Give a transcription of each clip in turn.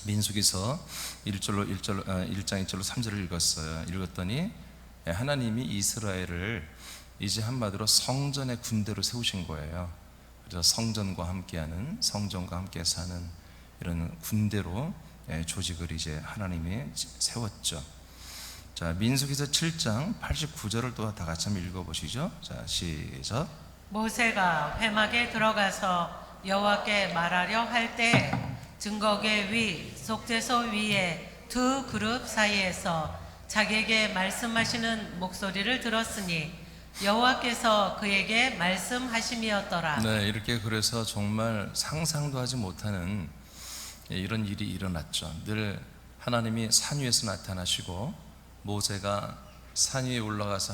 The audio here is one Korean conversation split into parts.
민수기서 1장 1절로 3절을 읽었더니 하나님이 이스라엘을 이제 한마디로 성전의 군대로 세우신 거예요. 그래서 성전과 함께하는, 성전과 함께 사는 이런 군대로 조직을 이제 하나님이 세웠죠. 자, 민수기서 7장 89절을 또 다 같이 한번 읽어보시죠. 자, 시작. 모세가 회막에 들어가서 여호와께 말하려 할 때 증거계 위 속죄소 위에 두 그룹 사이에서 자기에게 말씀하시는 목소리를 들었으니 여호와께서 그에게 말씀하심이었더라. 네, 이렇게 그래서 정말 상상도 하지 못하는 이런 일이 일어났죠. 늘 하나님이 산 위에서 나타나시고 모세가 산 위에 올라가서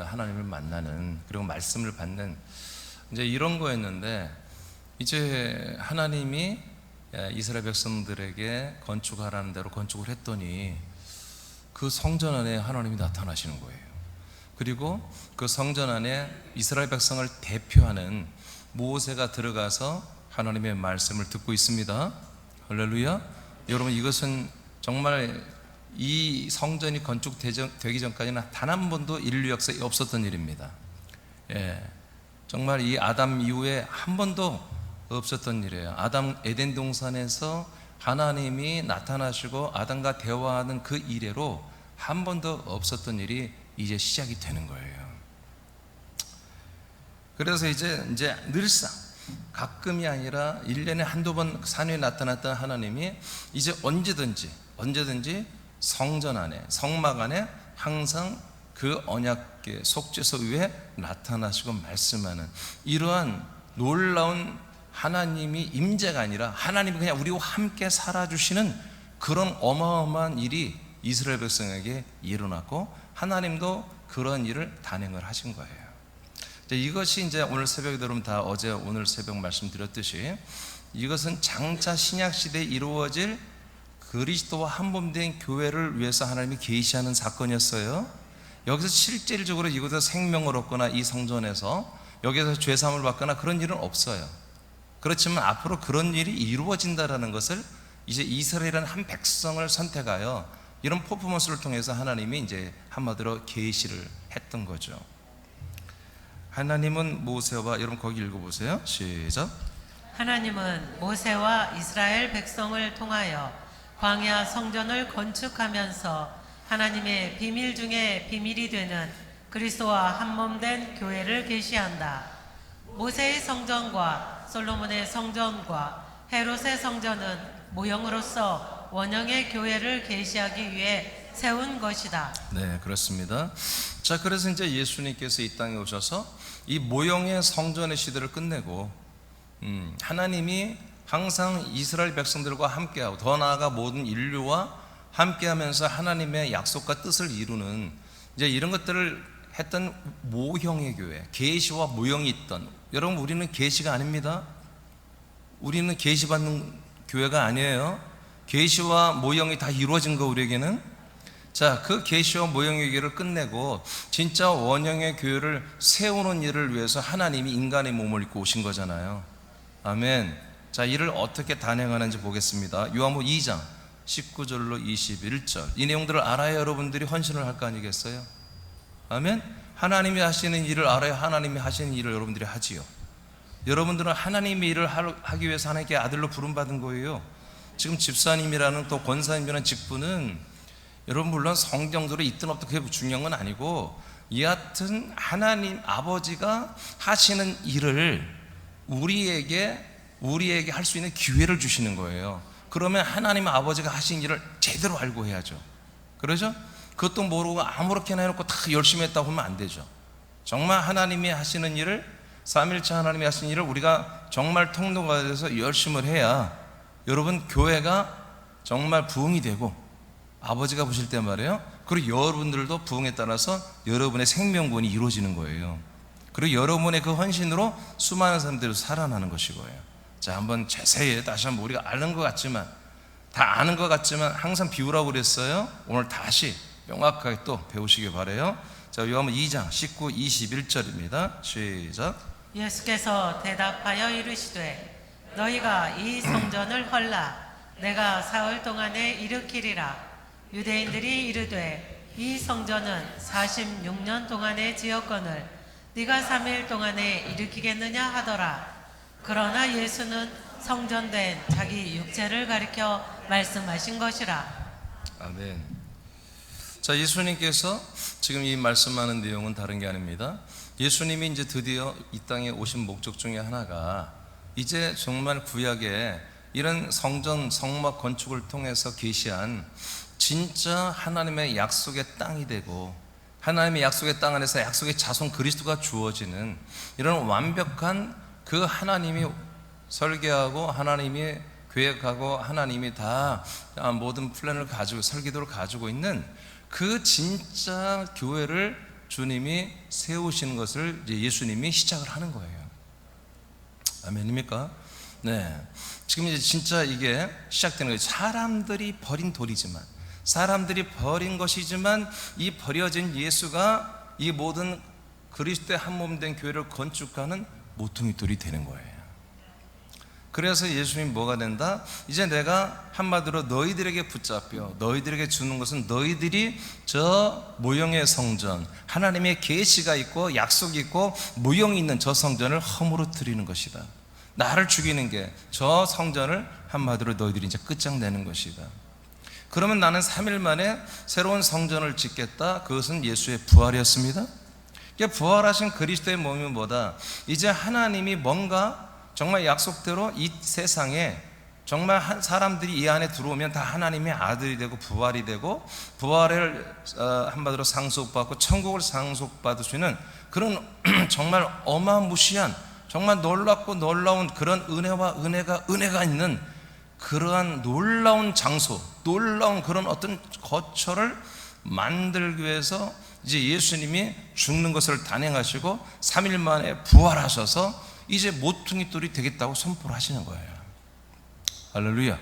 하나님을 만나는, 그리고 말씀을 받는 이제 이런 거였는데, 이제 하나님이 이스라엘 백성들에게 건축하라는 대로 건축을 했더니 그 성전 안에 하나님이 나타나시는 거예요. 그리고 그 성전 안에 이스라엘 백성을 대표하는 모세가 들어가서 하나님의 말씀을 듣고 있습니다. 할렐루야. 여러분, 이것은 정말 이 성전이 건축되기 전까지는 단 한 번도 인류 역사에 없었던 일입니다. 정말 이 아담 이후에 한 번도 없었던 일이에요. 에덴 동산에서 하나님이 나타나시고 아담과 대화하는 그 이래로 한 번도 없었던 일이 이제 시작이 되는 거예요. 그래서 이제 늘상 가끔이 아니라 1년에 한두 번 산 위에 나타났던 하나님이 이제 언제든지 성전 안에, 성막 안에 항상 그 언약궤 속죄소 위에 나타나시고 말씀하는 이러한 놀라운 하나님이 임재가 아니라 하나님이 그냥 우리와 함께 살아주시는 그런 어마어마한 일이 이스라엘 백성에게 일어났고, 하나님도 그런 일을 단행을 하신 거예요. 이것이 이제 오늘 새벽에 여러분 다 어제 오늘 새벽 말씀드렸듯이 이것은 장차 신약 시대에 이루어질 그리스도와 한몸된 교회를 위해서 하나님이 계시하는 사건이었어요. 여기서 실질적으로 이곳에서 생명을 얻거나 이 성전에서 여기서 죄사함을 받거나 그런 일은 없어요. 그렇지만 앞으로 그런 일이 이루어진다라는 것을 이제 이스라엘이라는 한 백성을 선택하여 이런 퍼포먼스를 통해서 하나님이 이제 한마디로 계시를 했던 거죠. 하나님은 모세와, 여러분 거기 읽어보세요. 시작. 하나님은 모세와 이스라엘 백성을 통하여 광야 성전을 건축하면서 하나님의 비밀 중에 비밀이 되는 그리스도와 한몸된 교회를 계시한다. 모세의 성전과 솔로몬의 성전과 헤롯의 성전은 모형으로서 원형의 교회를 계시하기 위해 세운 것이다. 네, 그렇습니다. 자, 그래서 이제 예수님께서 이 땅에 오셔서 이 모형의 성전의 시대를 끝내고 하나님이 항상 이스라엘 백성들과 함께하고 더 나아가 모든 인류와 함께하면서 하나님의 약속과 뜻을 이루는 이제 이런 것들을 했던 모형의 교회, 계시와 모형이 있던, 여러분 우리는 계시가 아닙니다. 우리는 계시받는 교회가 아니에요. 계시와 모형이 다 이루어진 거 우리에게는. 자, 그 계시와 모형의 교회를 끝내고 진짜 원형의 교회를 세우는 일을 위해서 하나님이 인간의 몸을 입고 오신 거잖아요. 아멘. 자, 이를 어떻게 단행하는지 보겠습니다. 요한복음 2장 19절로 21절, 이 내용들을 알아야 여러분들이 헌신을 할 거 아니겠어요? 아멘. 하나님이 하시는 일을 알아야 하나님이 하시는 일을 여러분들이 하지요. 여러분들은 하나님의 일을 하기 위해서 하나님께 아들로 부름받은 거예요. 지금 집사님이라는 또 권사님이라는 직분은 여러분 물론 성경대로 있든 없든 그게 중요한 건 아니고, 여하튼 하나님 아버지가 하시는 일을 우리에게 할 수 있는 기회를 주시는 거예요. 그러면 하나님 아버지가 하신 일을 제대로 알고 해야죠. 그러죠? 그것도 모르고 아무렇게나 해놓고 다 열심히 했다고 하면 안 되죠. 정말 하나님이 하시는 일을, 삼일체 하나님이 하시는 일을 우리가 정말 통로가 돼서 열심을 해야 여러분 교회가 정말 부흥이 되고, 아버지가 보실 때 말이에요, 그리고 여러분들도 부흥에 따라서 여러분의 생명권이 이루어지는 거예요. 그리고 여러분의 그 헌신으로 수많은 사람들이 살아나는 것이고요. 자, 한번 자세히 다시 한번 우리가 아는 것 같지만, 다 아는 것 같지만 항상 비우라고 그랬어요. 오늘 다시 명확하게 또 배우시기 바라요. 자, 요한복음 2장 19, 21절입니다. 시작. 예수께서 대답하여 이르시되 너희가 이 성전을 헐라. 내가 사흘 동안에 일으키리라. 유대인들이 이르되 이 성전은 46년 동안에 지었거늘 네가 3일 동안에 일으키겠느냐 하더라. 그러나 예수는 성전된 자기 육체를 가리켜 말씀하신 것이라. 아멘. 자, 예수님께서 지금 이 말씀하는 내용은 다른 게 아닙니다. 예수님이 이제 드디어 이 땅에 오신 목적 중에 하나가 이제 정말 구약에 이런 성전, 성막 건축을 통해서 계시한 진짜 하나님의 약속의 땅이 되고 하나님의 약속의 땅 안에서 약속의 자손 그리스도가 주어지는 이런 완벽한 그 하나님이 설계하고 하나님이 계획하고 하나님이 다 모든 플랜을 가지고 설계도를 가지고 있는 그 진짜 교회를 주님이 세우시는 것을 이제 예수님이 시작을 하는 거예요. 아멘입니까? 네. 지금 이제 진짜 이게 시작되는 거예요. 사람들이 버린 돌이지만, 사람들이 버린 것이지만 이 버려진 예수가 이 모든 그리스도의 한 몸 된 교회를 건축하는 모퉁이 돌이 되는 거예요. 그래서 예수님이 뭐가 된다? 이제 내가 한마디로 너희들에게 붙잡혀 너희들에게 주는 것은 너희들이 저 모형의 성전, 하나님의 계시가 있고 약속이 있고 모형이 있는 저 성전을 허물어뜨리는 것이다. 나를 죽이는 게 저 성전을 한마디로 너희들이 이제 끝장내는 것이다. 그러면 나는 3일 만에 새로운 성전을 짓겠다. 그것은 예수의 부활이었습니다. 부활하신 그리스도의 몸이 뭐다? 이제 하나님이 뭔가 정말 약속대로 이 세상에 정말 사람들이 이 안에 들어오면 다 하나님의 아들이 되고 부활이 되고 부활을 한마디로 상속받고 천국을 상속받으시는 그런 정말 어마무시한 정말 놀랍고 놀라운 그런 은혜가 있는 그러한 놀라운 장소, 놀라운 그런 어떤 거처를 만들기 위해서 이제 예수님이 죽는 것을 단행하시고 3일 만에 부활하셔서 이제 모퉁이 돌이 되겠다고 선포를 하시는 거예요. 할렐루야.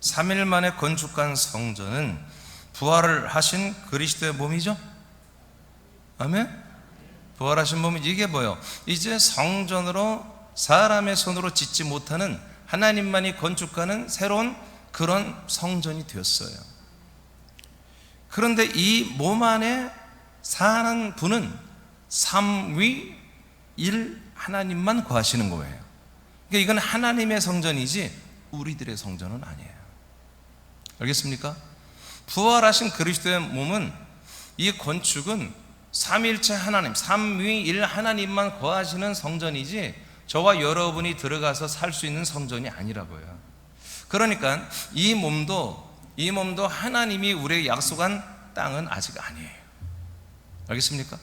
3일 만에 건축한 성전은 부활을 하신 그리스도의 몸이죠. 아멘. 부활하신 몸이 이게 뭐예요? 이제 성전으로 사람의 손으로 짓지 못하는 하나님만이 건축하는 새로운 그런 성전이 되었어요. 그런데 이 몸 안에 사는 분은 삼위 일 하나님만 거하시는 거예요. 그러니까 이건 하나님의 성전이지 우리들의 성전은 아니에요. 알겠습니까? 부활하신 그리스도의 몸은 이 건축은 삼위일체 하나님, 삼위일 하나님만 거하시는 성전이지 저와 여러분이 들어가서 살 수 있는 성전이 아니라고요. 그러니까 이 몸도 하나님이 우리에게 약속한 땅은 아직 아니에요. 알겠습니까?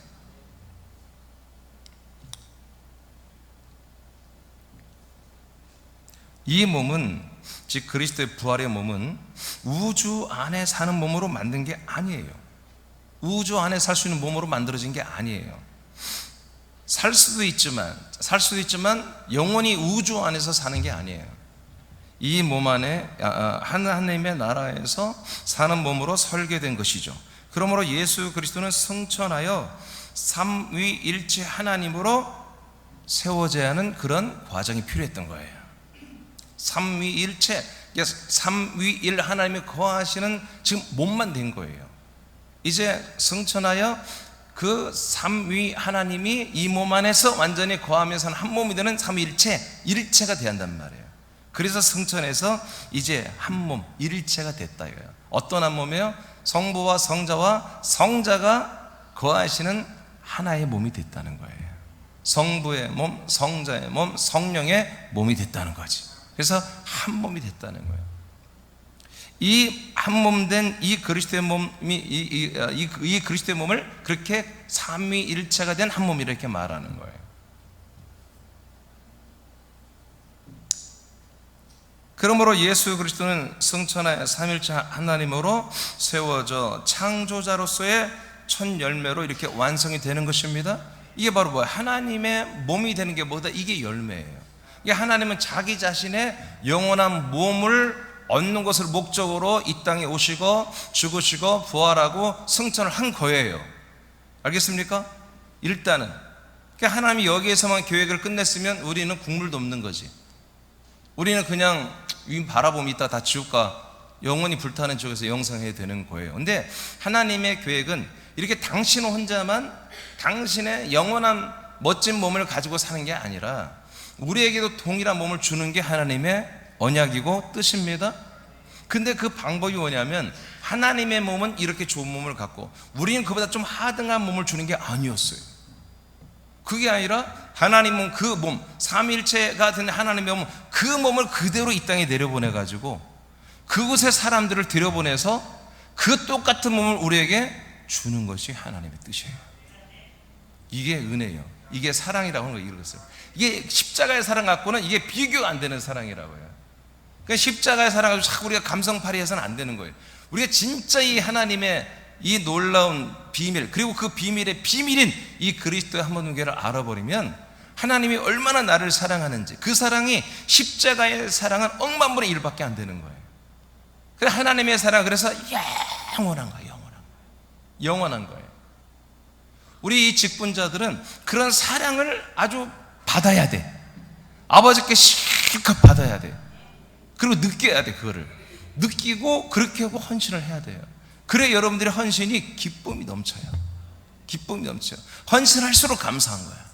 이 몸은, 즉 그리스도의 부활의 몸은 우주 안에 사는 몸으로 만든 게 아니에요. 우주 안에 살 수 있는 몸으로 만들어진 게 아니에요. 살 수도 있지만 영원히 우주 안에서 사는 게 아니에요. 이 몸 안에 하나님의 나라에서 사는 몸으로 설계된 것이죠. 그러므로 예수 그리스도는 승천하여 삼위일체 하나님으로 세워져야 하는 그런 과정이 필요했던 거예요. 삼위일체, 삼위일 하나님이 거하시는 지금 몸만 된 거예요. 이제 승천하여 그 삼위 하나님이 이 몸 안에서 완전히 거하면서 한 몸이 되는 삼위일체, 일체가 돼야 한단 말이에요. 그래서 승천해서 이제 한 몸, 일체가 됐다 이거예요. 어떤 한 몸이에요? 성부와 성자와 성자가 거하시는 하나의 몸이 됐다는 거예요. 성부의 몸, 성자의 몸, 성령의 몸이 됐다는 거지. 그래서 한 몸이 됐다는 거예요. 이 한 몸 된 이 그리스도의 몸이 이 그리스도의 몸을 그렇게 삼위일체가 된 한 몸이라 이렇게 말하는 거예요. 그러므로 예수 그리스도는 승천하여 삼위일체 하나님으로 세워져 창조자로서의 첫 열매로 이렇게 완성이 되는 것입니다. 이게 바로 뭐예요? 하나님의 몸이 되는 게 뭐다? 이게 열매예요. 이게 하나님은 자기 자신의 영원한 몸을 얻는 것을 목적으로 이 땅에 오시고 죽으시고 부활하고 승천을 한 거예요. 알겠습니까? 일단은 그러니까 하나님이 여기에서만 계획을 끝냈으면 우리는 국물도 없는 거지. 우리는 그냥 바라보면 이따 다 지옥과 영원히 불타는 지옥에서 영생해야 되는 거예요. 근데 하나님의 계획은 이렇게 당신 혼자만 당신의 영원한 멋진 몸을 가지고 사는 게 아니라 우리에게도 동일한 몸을 주는 게 하나님의 언약이고 뜻입니다. 근데 그 방법이 뭐냐면 하나님의 몸은 이렇게 좋은 몸을 갖고 우리는 그보다 좀 하등한 몸을 주는 게 아니었어요. 그게 아니라 하나님 몸, 그 몸, 삼위일체가 된 하나님의 몸, 그 몸을 그대로 이 땅에 내려보내가지고 그곳에 사람들을 들여보내서 그 똑같은 몸을 우리에게 주는 것이 하나님의 뜻이에요. 이게 은혜예요. 이게 사랑이라고 하는 거 이러겠어요. 이게 십자가의 사랑 갖고는 이게 비교가 안 되는 사랑이라고 해요. 그러니까 십자가의 사랑을 자꾸 우리가 감성팔이해서는 안 되는 거예요. 우리가 진짜 이 하나님의 이 놀라운 비밀, 그리고 그 비밀의 비밀인 이 그리스도의 한 몸계를 알아버리면 하나님이 얼마나 나를 사랑하는지, 그 사랑이 십자가의 사랑은 억만분의 1밖에 안 되는 거예요. 그래서 하나님의 사랑, 그래서 영원한 거예요. 영원한 거예요. 우리 이 직분자들은 그런 사랑을 아주 받아야 돼. 아버지께 실컷 받아야 돼. 그리고 느껴야 돼. 그거를 느끼고 그렇게 하고 헌신을 해야 돼요. 그래 여러분들의 헌신이 기쁨이 넘쳐요. 기쁨이 넘쳐요. 헌신할수록 감사한 거야.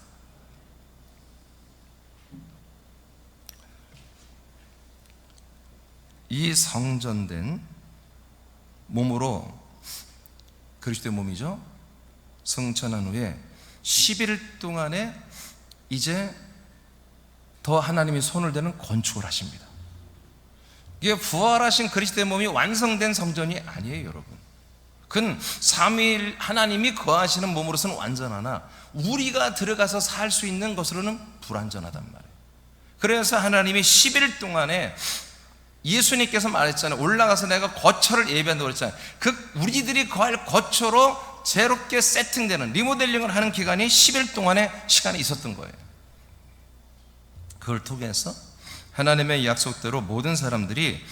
이 성전된 몸으로, 그리스도의 몸이죠, 성천한 후에 10일 동안에 이제 더 하나님이 손을 대는 건축을 하십니다. 이게 부활하신 그리스도의 몸이 완성된 성전이 아니에요, 여러분. 그건 삼위일 하나님이 거하시는 몸으로서는 완전하나 우리가 들어가서 살 수 있는 것으로는 불완전하단 말이에요. 그래서 하나님이 10일 동안에 예수님께서 말했잖아요. 올라가서 내가 거처를 예비한다고 그랬잖아요. 그 우리들이 거할 거처로 새롭게 세팅되는, 리모델링을 하는 기간이 10일 동안의 시간이 있었던 거예요. 그걸 통해서 하나님의 약속대로 모든 사람들이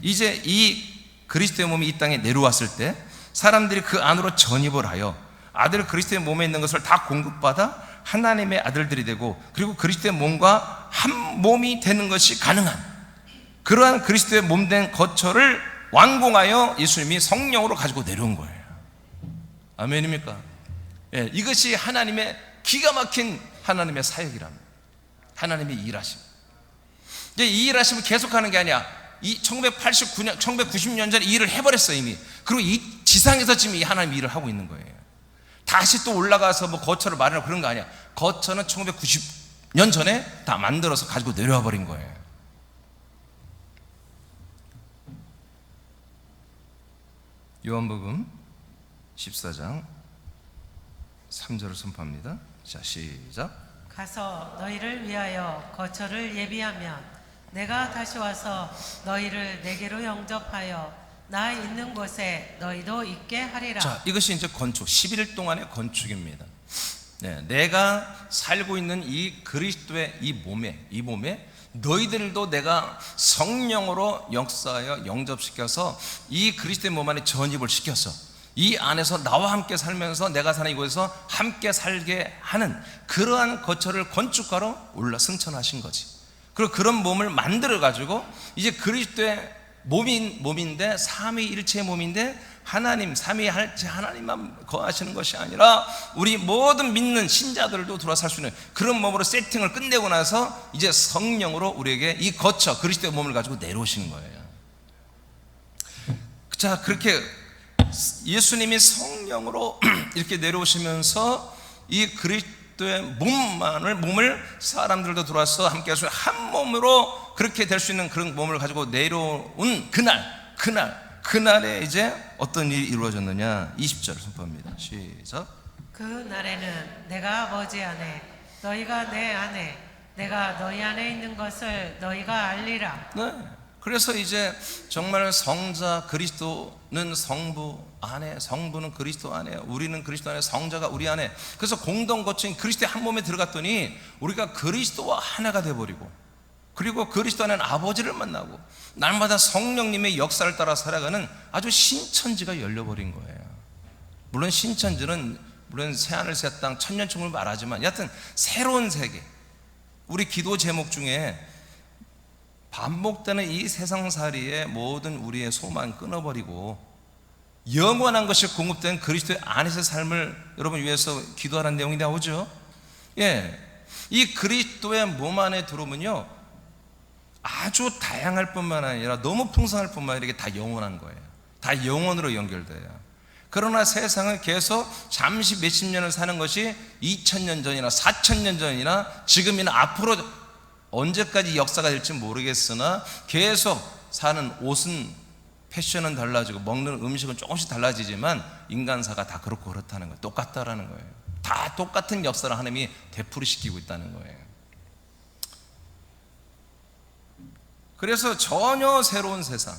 이제 이 그리스도의 몸이 이 땅에 내려왔을 때 사람들이 그 안으로 전입을 하여 아들 그리스도의 몸에 있는 것을 다 공급받아 하나님의 아들들이 되고, 그리고 그리스도의 몸과 한 몸이 되는 것이 가능한 그러한 그리스도의 몸된 거처를 완공하여 예수님이 성령으로 가지고 내려온 거예요. 아멘입니까? 예, 이것이 하나님의 기가 막힌 하나님의 사역이랍니다. 하나님의 일하심. 이제 이 일하심을 계속하는 게 아니야. 이 1990년 전에 이 일을 해버렸어요, 이미. 그리고 이 지상에서 지금 이 하나님 일을 하고 있는 거예요. 다시 또 올라가서 뭐 거처를 마련하고 그런 거 아니야. 거처는 1990년 전에 다 만들어서 가지고 내려와 버린 거예요. 요한복음 14장 3절을 선포합니다. 자, 시작. 가서 너희를 위하여 거처를 예비하면 내가 다시 와서 너희를 내게로 영접하여 나 있는 곳에 너희도 있게 하리라. 자, 이것이 이제 건축, 11일 동안의 건축입니다. 네, 내가 살고 있는 이 그리스도의 이 몸에 너희들도 내가 성령으로 역사하여 영접시켜서 이 그리스도의 몸 안에 전입을 시켜서 이 안에서 나와 함께 살면서 내가 사는 이곳에서 함께 살게 하는 그러한 거처를 건축하러 승천하신 거지. 그리고 그런 몸을 만들어 가지고 이제 그리스도의 몸인데 삼위일체의 몸인데 하나님, 삼위일체 하나님만 거하시는 것이 아니라 우리 모든 믿는 신자들도 들어와 살 수 있는 그런 몸으로 세팅을 끝내고 나서 이제 성령으로 우리에게 이 거처 그리스도의 몸을 가지고 내려오시는 거예요. 자, 그렇게 예수님이 성령으로 이렇게 내려오시면서 이 그리스도의 몸을 사람들도 들어와서 함께 할 수 있는 한 몸으로 그렇게 될 수 있는 그런 몸을 가지고 내려온 그날에 이제 어떤 일이 이루어졌느냐. 20절을 선포합니다. 시작. 그 날에는 내가 아버지 안에 너희가 내 안에 내가 너희 안에 있는 것을 너희가 알리라. 네. 그래서 이제 정말 성자 그리스도는 성부 안에, 성부는 그리스도 안에, 우리는 그리스도 안에, 성자가 우리 안에. 그래서 공동 거처인 그리스도의 한 몸에 들어갔더니 우리가 그리스도와 하나가 되어버리고, 그리고 그리스도 안에는 아버지를 만나고 날마다 성령님의 역사를 따라 살아가는 아주 신천지가 열려버린 거예요. 물론 신천지는 물론 새하늘 새 땅 천년총을 말하지만 여하튼 새로운 세계, 우리 기도 제목 중에 반복되는 이 세상살이의 모든 우리의 소망 끊어버리고 영원한 것이 공급된 그리스도의 안에서의 삶을 여러분 위해서 기도하라는 내용이 나오죠. 예, 이 그리스도의 몸 안에 들어오면요, 아주 다양할 뿐만 아니라 너무 풍성할 뿐만 아니라 이게 다 영원한 거예요. 다 영원으로 연결돼요. 그러나 세상은 계속 잠시 몇십 년을 사는 것이 2000년 전이나 4000년 전이나 지금이나 앞으로 언제까지 역사가 될지 모르겠으나 계속 사는 옷은 패션은 달라지고 먹는 음식은 조금씩 달라지지만 인간사가 다 그렇고 그렇다는 거예요. 똑같다라는 거예요. 다 똑같은 역사를 하나님이 되풀이시키고 있다는 거예요. 그래서 전혀 새로운 세상,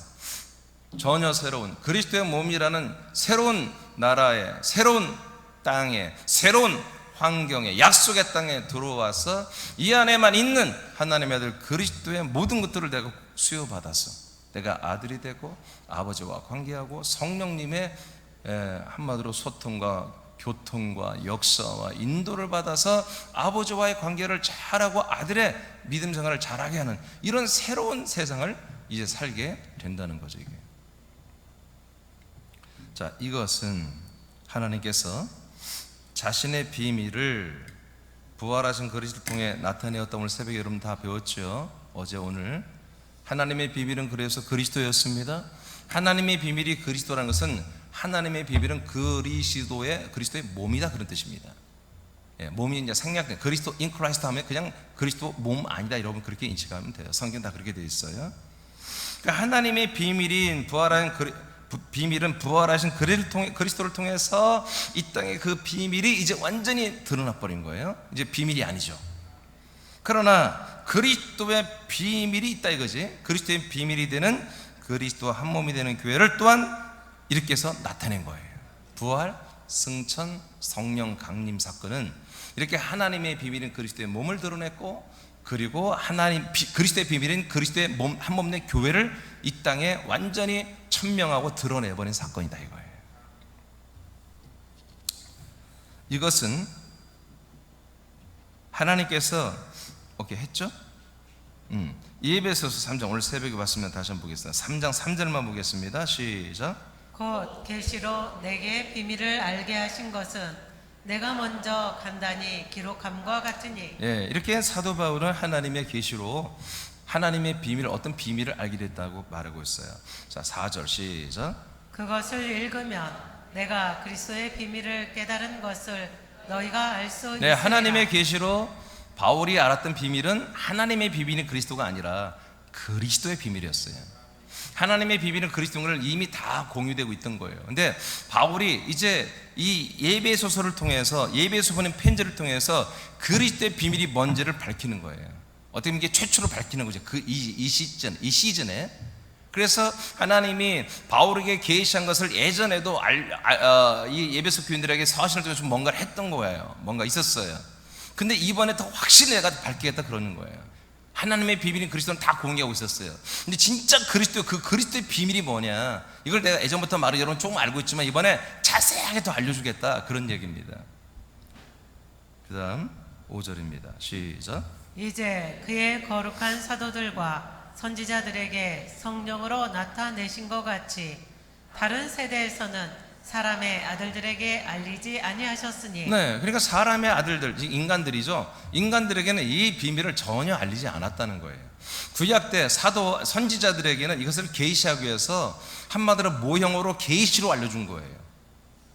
전혀 새로운 그리스도의 몸이라는 새로운 나라에, 새로운 땅에, 새로운 환경에, 약속의 땅에 들어와서 이 안에만 있는 하나님의 아들 그리스도의 모든 것들을 내가 수요받아서 내가 아들이 되고 아버지와 관계하고 성령님의 한마디로 소통과 교통과 역사와 인도를 받아서 아버지와의 관계를 잘하고 아들의 믿음 생활을 잘하게 하는 이런 새로운 세상을 이제 살게 된다는 거죠. 이게. 자, 이것은 하나님께서 자신의 비밀을 부활하신 그리스도를 통해 나타내었다. 오늘 새벽에 여러분 다 배웠죠. 어제 오늘 하나님의 비밀은 그래서 그리스도였습니다. 하나님의 비밀이 그리스도라는 것은 하나님의 비밀은 그리스도의 몸이다, 그런 뜻입니다. 예, 몸이 이제 생략된 그리스도 인 크라이스트 하면 그냥 그리스도 몸 아니다, 여러분 그렇게 인식하면 돼요. 성경 다 그렇게 되어 있어요. 그러니까 하나님의 비밀은 부활하신 그리스도를 통해서 이 땅에 그 비밀이 이제 완전히 드러나 버린 거예요. 이제 비밀이 아니죠. 그러나 그리스도의 비밀이 있다 이거지. 그리스도의 비밀이 되는 그리스도와 한 몸이 되는 교회를 또한 이렇게 해서 나타낸 거예요. 부활, 승천, 성령 강림 사건은 이렇게 하나님의 비밀인 그리스도의 몸을 드러냈고, 그리고 그리스도의 비밀인 그리스도의 몸, 한 몸 된 교회를 이 땅에 완전히 천명하고 드러내버린 사건이다 이거예요. 이것은 하나님께서 오케이 했죠? 에베소서 3장 오늘 새벽에 봤으면 다시 한번 보겠습니다. 3장 3절만 보겠습니다. 시작. 곧 계시로 내게 비밀을 알게 하신 것은 내가 먼저 간단히 기록함과 같으니. 예, 이렇게 사도 바울은 하나님의 계시로 하나님의 비밀, 어떤 비밀을 알게 됐다고 말하고 있어요. 자, 4절 시작. 그것을 읽으면 내가 그리스도의 비밀을 깨달은 것을 너희가 알 수 있으리라. 네, 하나님의 계시로 바울이 알았던 비밀은 하나님의 비밀인 그리스도가 아니라 그리스도의 비밀이었어요. 하나님의 비밀은 그리스도를 이미 다 공유되고 있던 거예요. 근데 바울이 이제 이 에베소서를 통해서, 에베소 보낸 편지를 통해서 그리스도의 비밀이 뭔지를 밝히는 거예요. 어떻게 보면 이게 최초로 밝히는 거죠. 이 시즌에. 그래서 하나님이 바울에게 계시한 것을 예전에도 이 에베소 교인들에게 서신을 통해서 뭔가를 했던 거예요. 뭔가 있었어요. 근데 이번에 더 확실히 내가 밝히겠다 그러는 거예요. 하나님의 비밀인 그리스도는 다 공개하고 있었어요. 근데 진짜 그리스도의 비밀이 뭐냐, 이걸 내가 예전부터 여러분 조금 알고 있지만 이번에 자세하게 더 알려주겠다, 그런 얘기입니다. 그 다음 5절입니다. 시작. 이제 그의 거룩한 사도들과 선지자들에게 성령으로 나타내신 것 같이 다른 세대에서는 사람의 아들들에게 알리지 아니하셨으니. 네, 그러니까 사람의 아들들, 인간들이죠. 인간들에게는 이 비밀을 전혀 알리지 않았다는 거예요. 구약 때 사도 선지자들에게는 이것을 계시하기 위해서 한마디로 모형으로 계시로 알려준 거예요.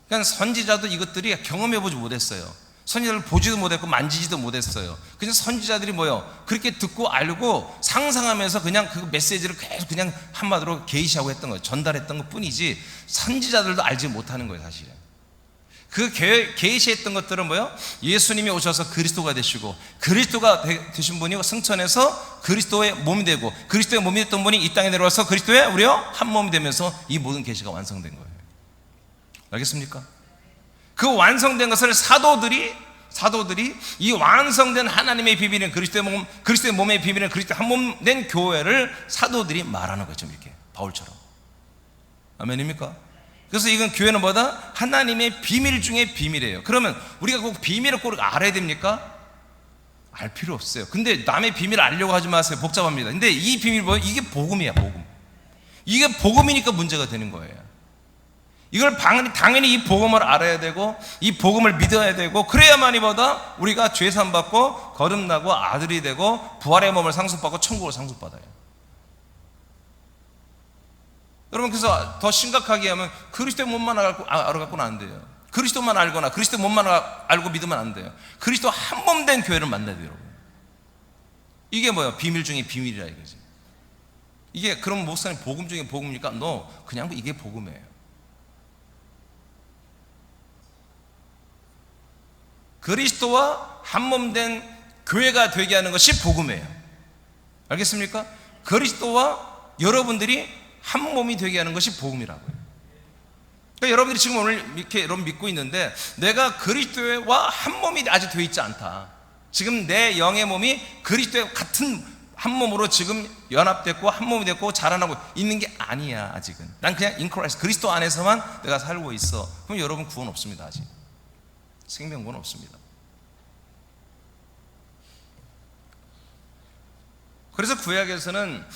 그러니까 선지자도 이것들이 경험해보지 못했어요. 선지자를 보지도 못했고 만지지도 못했어요. 그냥 선지자들이 그렇게 듣고 알고 상상하면서 그냥 그 메시지를 계속 그냥 한마디로 계시하고 했던 거예요. 전달했던 것 뿐이지 선지자들도 알지 못하는 거예요, 사실은. 그 계시했던 것들은 예수님이 오셔서 그리스도가 되시고, 그리스도가 되신 분이 승천해서 그리스도의 몸이 되고, 그리스도의 몸이 됐던 분이 이 땅에 내려와서 그리스도의 우리와 한 몸이 되면서 이 모든 계시가 완성된 거예요. 알겠습니까? 그 완성된 것을 사도들이 이 완성된 하나님의 비밀인 그리스도의 몸의 비밀인 그리스도 한 몸 된 교회를 사도들이 말하는 거죠. 이렇게 바울처럼. 아멘입니까? 그래서 이건 교회는 뭐다? 하나님의 비밀 중에 비밀이에요. 그러면 우리가 꼭 비밀을 꼭 알아야 됩니까? 알 필요 없어요. 근데 남의 비밀을 알려고 하지 마세요. 복잡합니다. 근데 이 비밀 뭐예요? 이게 복음이야, 복음. 이게 복음이니까 문제가 되는 거예요. 이걸 당연히 이 복음을 알아야 되고 이 복음을 믿어야 되고 그래야만이 보다 우리가 죄 사함받고 거듭나고 아들이 되고 부활의 몸을 상속받고 천국을 상속받아요. 여러분, 그래서 더 심각하게 하면 그리스도의 몸만 알아갖고는 안 돼요. 그리스도만 알거나 그리스도의 몸만 알고 믿으면 안 돼요. 그리스도 한 몸 된 교회를 만나야 돼요, 여러분. 이게 뭐야? 비밀 중에 비밀이라 이거지. 이게 그럼 목사님 복음 중에 복음이니까 너 그냥 이게 복음이에요. 그리스도와 한 몸 된 교회가 되게 하는 것이 복음이에요. 알겠습니까? 그리스도와 여러분들이 한 몸이 되게 하는 것이 복음이라고요. 그러니까 여러분들이 지금 오늘 이렇게 여러분 믿고 있는데 내가 그리스도와 한 몸이 아직 되어 있지 않다. 지금 내 영의 몸이 그리스도의 같은 한 몸으로 지금 연합됐고 한 몸이 됐고 자라나고 있는 게 아니야. 아직은 난 그냥 in Christ, 그리스도 안에서만 내가 살고 있어. 그럼 여러분 구원 없습니다. 아직 생명구원 없습니다. 그래서 구약에서는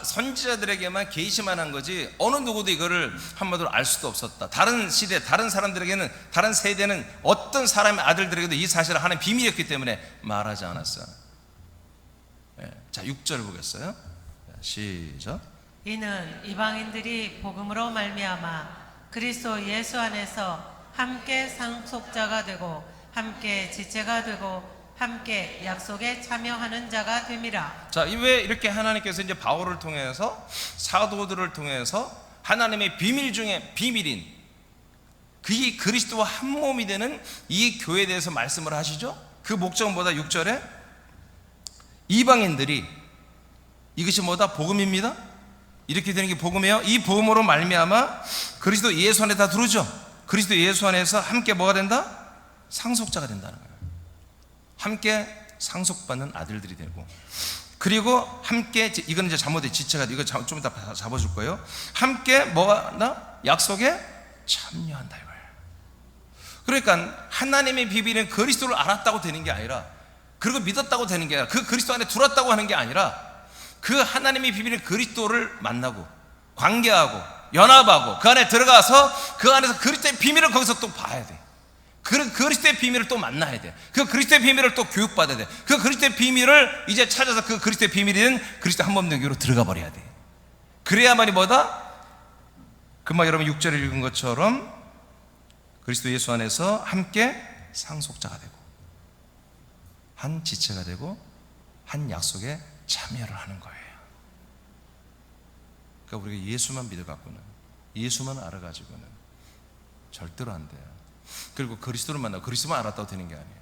선지자들에게만 계시만 한 거지 어느 누구도 이거를 한마디로 알 수도 없었다. 다른 시대, 다른 사람들에게는, 다른 세대는 어떤 사람의 아들들에게도 이 사실을 하는 비밀이었기 때문에 말하지 않았어요. 자, 6절 보겠어요. 시작. 이는 이방인들이 복음으로 말미암아 그리스도 예수 안에서 함께 상속자가 되고 함께 지체가 되고 함께 약속에 참여하는 자가 됨이라. 자, 왜 이렇게 하나님께서 이제 바울을 통해서 사도들을 통해서 하나님의 비밀 중에 비밀인 그이 그리스도와 한 몸이 되는 이 교회에 대해서 말씀을 하시죠? 그 목적은 뭐다? 6절에 이방인들이 이것이 뭐다? 복음입니다. 이렇게 되는 게 복음이에요. 이 복음으로 말미암아 그리스도 예수 안에 다 들어오죠. 그리스도 예수 안에서 함께 뭐가 된다? 상속자가 된다는 거예요. 함께 상속받는 아들들이 되고, 그리고 함께, 이건 이제 잘못된 지체가, 이거 좀 이따 잡아줄 거예요. 함께 뭐가 나? 약속에 참여한다 이거예요. 그러니까 하나님의 비밀은 그리스도를 알았다고 되는 게 아니라, 그리고 믿었다고 되는 게 아니라, 그 그리스도 안에 들어왔다고 하는 게 아니라, 그 하나님의 비밀은 그리스도를 만나고 관계하고 연합하고 그 안에 들어가서 그 안에서 그리스도의 비밀을 거기서 또 봐야 돼. 그 그리스도의 비밀을 또 만나야 돼. 그 그리스도의 비밀을 또 교육받아야 돼. 그 그리스도의 비밀을 이제 찾아서 그 그리스도의 비밀인 그리스도 한 몸 된 교회로 들어가 버려야 돼. 그래야만이 뭐다? 금방 여러분 6절에 읽은 것처럼 그리스도 예수 안에서 함께 상속자가 되고 한 지체가 되고 한 약속에 참여를 하는 거예요. 그러니까 우리가 예수만 믿어갖고는, 예수만 알아가지고는 절대로 안 돼요. 그리고 그리스도를 만나고 그리스도만 알았다고 되는 게 아니에요.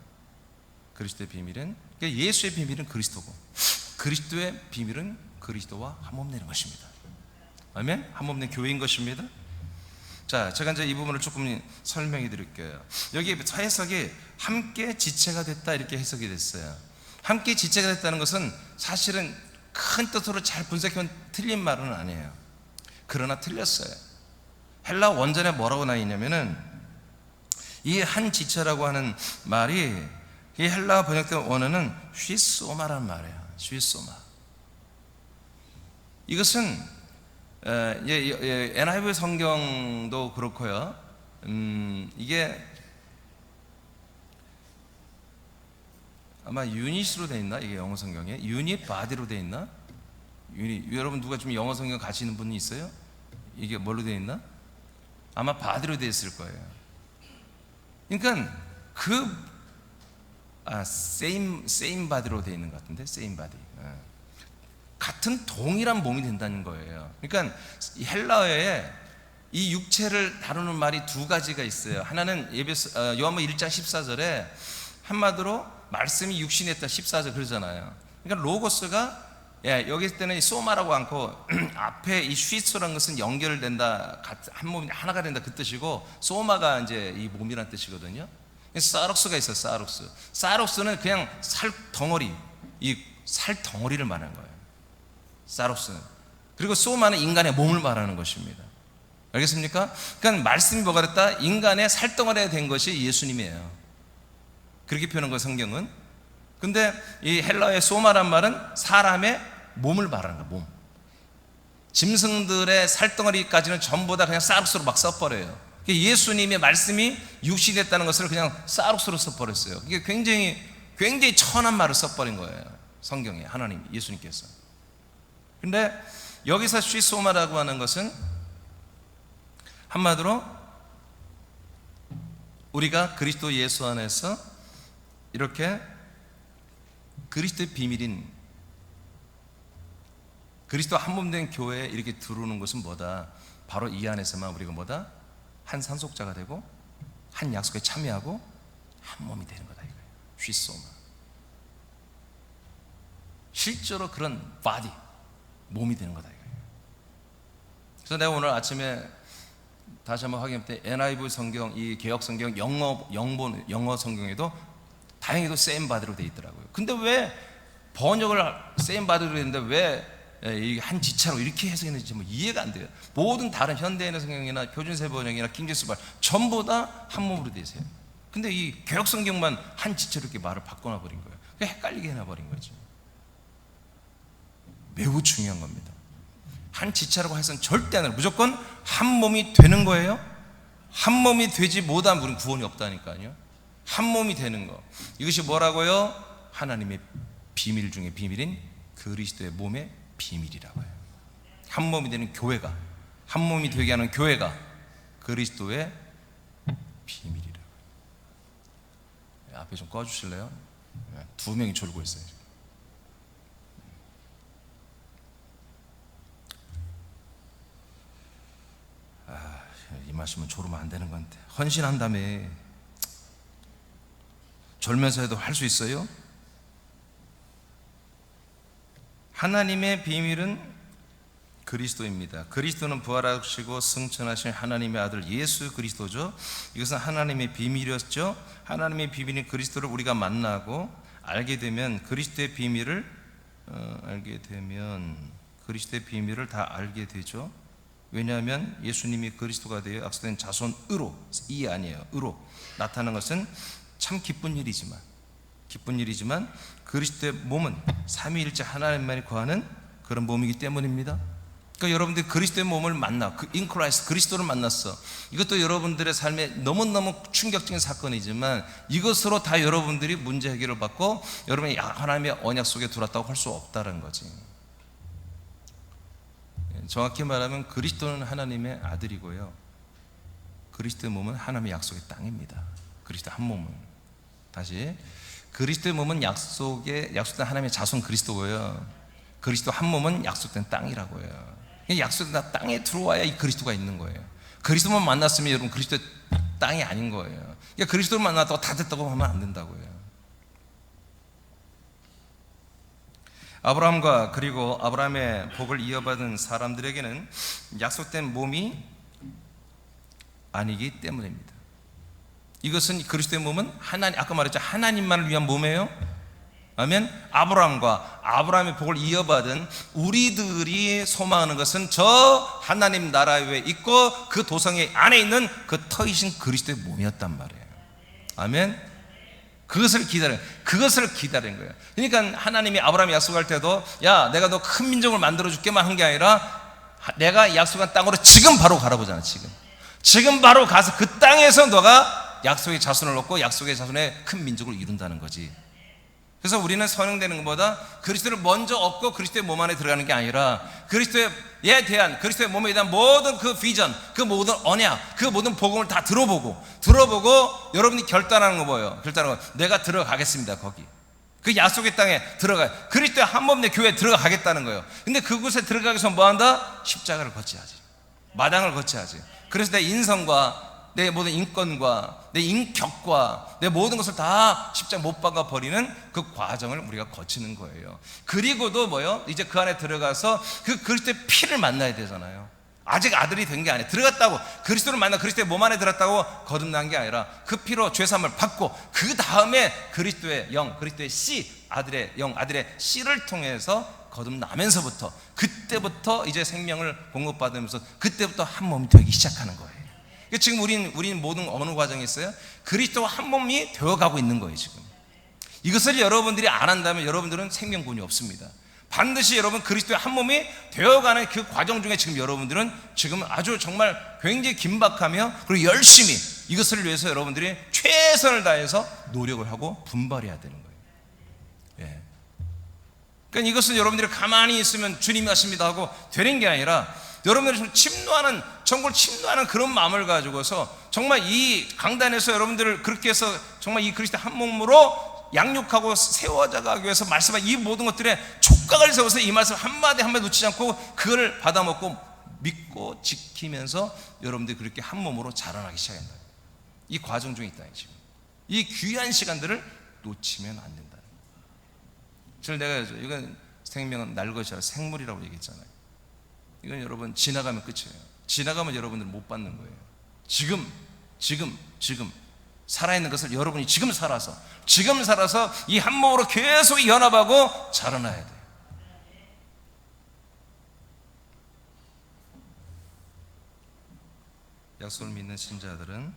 그리스도의 비밀은, 그러니까 예수의 비밀은 그리스도고 그리스도의 비밀은 그리스도와 한 몸 되는 것입니다. 아멘? 한 몸 된 교회인 것입니다. 자, 제가 이제 이 부분을 조금 설명해 드릴게요. 여기 해석이 함께 지체가 됐다 이렇게 해석이 됐어요. 함께 지체가 됐다는 것은 사실은 큰 뜻으로 잘 분석하면 틀린 말은 아니에요. 그러나 틀렸어요. 헬라 원전에 뭐라고 나와 있냐면은 이 한 지체라고 하는 말이 이 헬라 번역된 원어는 휘소마라는 말이에요. 휘소마. 이것은 NIV 성경도 그렇고요. 이게 아마 유닛으로 돼 있나? 이게 영어 성경에 유닛 바디로 돼 있나? 유닛. 여러분 누가 좀 영어 성경 가시는 분이 있어요? 이게 뭘로 돼 있나? 아마 바디로 돼 있을 거예요. 그러니까 same body로 돼 있는 것 같은데, same body. 같은 동일한 몸이 된다는 거예요. 그러니까 이 헬라어에 이 육체를 다루는 말이 두 가지가 있어요. 하나는 요한복음 1장 14절에 한마디로 말씀이 육신했다 14절 그러잖아요. 그러니까 로고스가 여기 있을 때는 소마라고 않고 앞에 이 슈이스라는 것은 연결된다, 한 몸이 하나가 된다 그 뜻이고, 소마가 이제 이 몸이란 뜻이거든요. 사록스가 있어요. 사록스는 그냥 살 덩어리, 이 살 덩어리를 말하는 거예요. 사록스는. 그리고 소마는 인간의 몸을 말하는 것입니다. 알겠습니까? 그러니까 말씀이 뭐가 됐다? 인간의 살덩어리가 된 것이 예수님이에요. 그렇게 표현한 거예요, 성경은. 근데 이 헬라어의 소마란 말은 사람의 몸을 말하는 거야. 몸. 짐승들의 살덩어리까지는 전부 다 그냥 쌀국수로 막 써버려요. 예수님의 말씀이 육신이 됐다는 것을 그냥 쌀국수로 써버렸어요. 이게 굉장히 천한 말을 써버린 거예요. 성경에 하나님, 예수님께서. 근데 여기서 쉬소마라고 하는 것은 한마디로 우리가 그리스도 예수 안에서 이렇게 그리스도의 비밀인 그리스도 한 몸 된 교회에 이렇게 들어오는 것은 뭐다? 바로 이 안에서만 우리가 뭐다? 한 상속자가 되고 한 약속에 참여하고 한 몸이 되는 거다 이거예요. 쉬소마. 실제로 그런 바디, 몸이 되는 거다 이거예요. 그래서 내가 오늘 아침에 다시 한번 확인할 때 NIV 성경, 이 개혁 성경, 영어 성경에도 다행히도 세임 바디로 되어 있더라고요. 근데 왜 번역을 세임 바디로 했는데 왜 한 지체로 이렇게 해석했는지 뭐 이해가 안 돼요. 모든 다른 현대인의 성경이나 표준세 번역이나 킹제스 발 전부 다 한 몸으로 되어 있어요. 근데 이 개혁 성경만 한 지체로 이렇게 말을 바꿔놔 버린 거예요. 그게 헷갈리게 해놔 버린 거죠. 매우 중요한 겁니다. 한 지체라고 해서는 절대 안 해요. 무조건 한 몸이 되는 거예요. 한 몸이 되지 못하면 우리는 구원이 없다니까요. 한 몸이 되는 거. 이것이 뭐라고요? 하나님의 비밀 중에 비밀인 그리스도의 몸의 비밀이라고 해요. 한 몸이 되는 교회가, 한 몸이 되게 하는 교회가 그리스도의 비밀이라고 해요. 앞에 좀 꺼주실래요? 두 명이 졸고 있어요. 이 말씀은 졸으면 안 되는 건데 헌신한다며 졸면서 해도 할 수 있어요? 하나님의 비밀은 그리스도입니다. 그리스도는 부활하시고 승천하신 하나님의 아들 예수 그리스도죠. 이것은 하나님의 비밀이었죠. 하나님의 비밀인 그리스도를 우리가 만나고 알게 되면 그리스도의 비밀을 그리스도의 비밀을 다 알게 되죠. 왜냐하면 예수님이 그리스도가 되어 약속된 자손으로, 이 아니에요, 으로 나타나는 것은 참 기쁜 일이지만 그리스도의 몸은 삼위일체 하나님만이 거하는 그런 몸이기 때문입니다. 그러니까 여러분들이 그리스도의 몸을 만나, in Christ, 그리스도를 만났어. 이것도 여러분들의 삶에 너무너무 충격적인 사건이지만 이것으로 다 여러분들이 문제 해결을 받고 여러분이 하나님의 언약 속에 들어왔다고 할 수 없다는 거지. 정확히 말하면 그리스도는 하나님의 아들이고요, 그리스도의 몸은 하나님의 약속의 땅입니다. 그리스도 한 몸은, 다시, 그리스도의 몸은 약속된 하나님의 자손 그리스도고요, 그리스도 한 몸은 약속된 땅이라고요. 약속된 땅에 들어와야 이 그리스도가 있는 거예요. 그리스도만 만났으면 여러분 그리스도의 땅이 아닌 거예요. 그러니까 그리스도를 만났다고 다 됐다고 하면 안 된다고요. 아브라함과 그리고 아브라함의 복을 이어받은 사람들에게는 약속된 몸이 아니기 때문입니다. 이것은 그리스도의 몸은 하나님, 아까 말했죠, 하나님만을 위한 몸이에요. 아멘. 아브라함과 아브라함의 복을 이어받은 우리들이 소망하는 것은 저 하나님 나라 위에 있고 그 도성의 안에 있는 그 터이신 그리스도의 몸이었단 말이에요. 아멘. 그것을 기다린 거예요. 그러니까 하나님이 아브라함이 약속할 때도 야, 내가 너 큰 민족을 만들어 줄게만 한 게 아니라 내가 약속한 땅으로 지금 바로 가라보잖아. 지금 바로 가서 그 땅에서 너가 약속의 자손을 얻고 약속의 자손의 큰 민족을 이룬다는 거지. 그래서 우리는 선행되는 것보다 그리스도를 먼저 얻고 그리스도의 몸 안에 들어가는 게 아니라 그리스도에 대한, 그리스도의 몸에 대한 모든 그 비전, 그 모든 언약, 그 모든 복음을 다 들어보고 여러분이 결단하는 거 뭐예요? 결단하는 거, 내가 들어가겠습니다. 거기 그 약속의 땅에 들어가요. 그리스도의 한 몸 내 교회에 들어가겠다는 거예요. 근데 그곳에 들어가기 위해서 뭐 한다? 십자가를 거쳐야지, 마당을 거쳐야지. 그래서 내 인성과 내 모든 인권과 내 인격과 내 모든 것을 다 십자가 못 박아 버리는 그 과정을 우리가 거치는 거예요. 그리고도 뭐요? 이제 그 안에 들어가서 그 그리스도의 피를 만나야 되잖아요. 아직 아들이 된 게 아니에요. 들어갔다고, 그리스도를 만나 그리스도의 몸 안에 들었다고 거듭난 게 아니라 그 피로 죄사함을 받고 그 다음에 그리스도의 영, 그리스도의 씨, 아들의 영, 아들의 씨를 통해서 거듭나면서부터, 그때부터 이제 생명을 공급받으면서 그때부터 한 몸이 되기 시작하는 거예요. 지금 우린 모든 어느 과정에 있어요? 그리스도와 한 몸이 되어가고 있는 거예요. 지금 이것을 여러분들이 안 한다면 여러분들은 생명권이 없습니다. 반드시 여러분 그리스도의 한 몸이 되어가는 그 과정 중에 지금 여러분들은 지금 아주 정말 굉장히 긴박하며 그리고 열심히 이것을 위해서 여러분들이 최선을 다해서 노력을 하고 분발해야 되는 거예요. 예. 그러니까 이것을 여러분들이 가만히 있으면 주님이 하십니다 하고 되는 게 아니라 여러분들이 전국을 침노하는 그런 마음을 가지고서 정말 이 강단에서 여러분들을 그렇게 해서 정말 이 그리스도 한 몸으로 양육하고 세워져가기 위해서 말씀한 이 모든 것들에 촉각을 세워서 이 말씀 한마디 한마디 놓치지 않고 그걸 받아먹고 믿고 지키면서 여러분들이 그렇게 한 몸으로 자라나기 시작한다. 이 과정 중에 있다. 지금 이 귀한 시간들을 놓치면 안 된다. 그래서 내가 이건 생명은 날 것이 아니라 생물이라고 얘기했잖아요. 이건 여러분 지나가면 끝이에요. 지나가면 여러분들 못 받는 거예요. 지금 살아있는 것을 여러분이 지금 살아서 이 한 몸으로 계속 연합하고 자라나야 돼요. 약속을 믿는 신자들은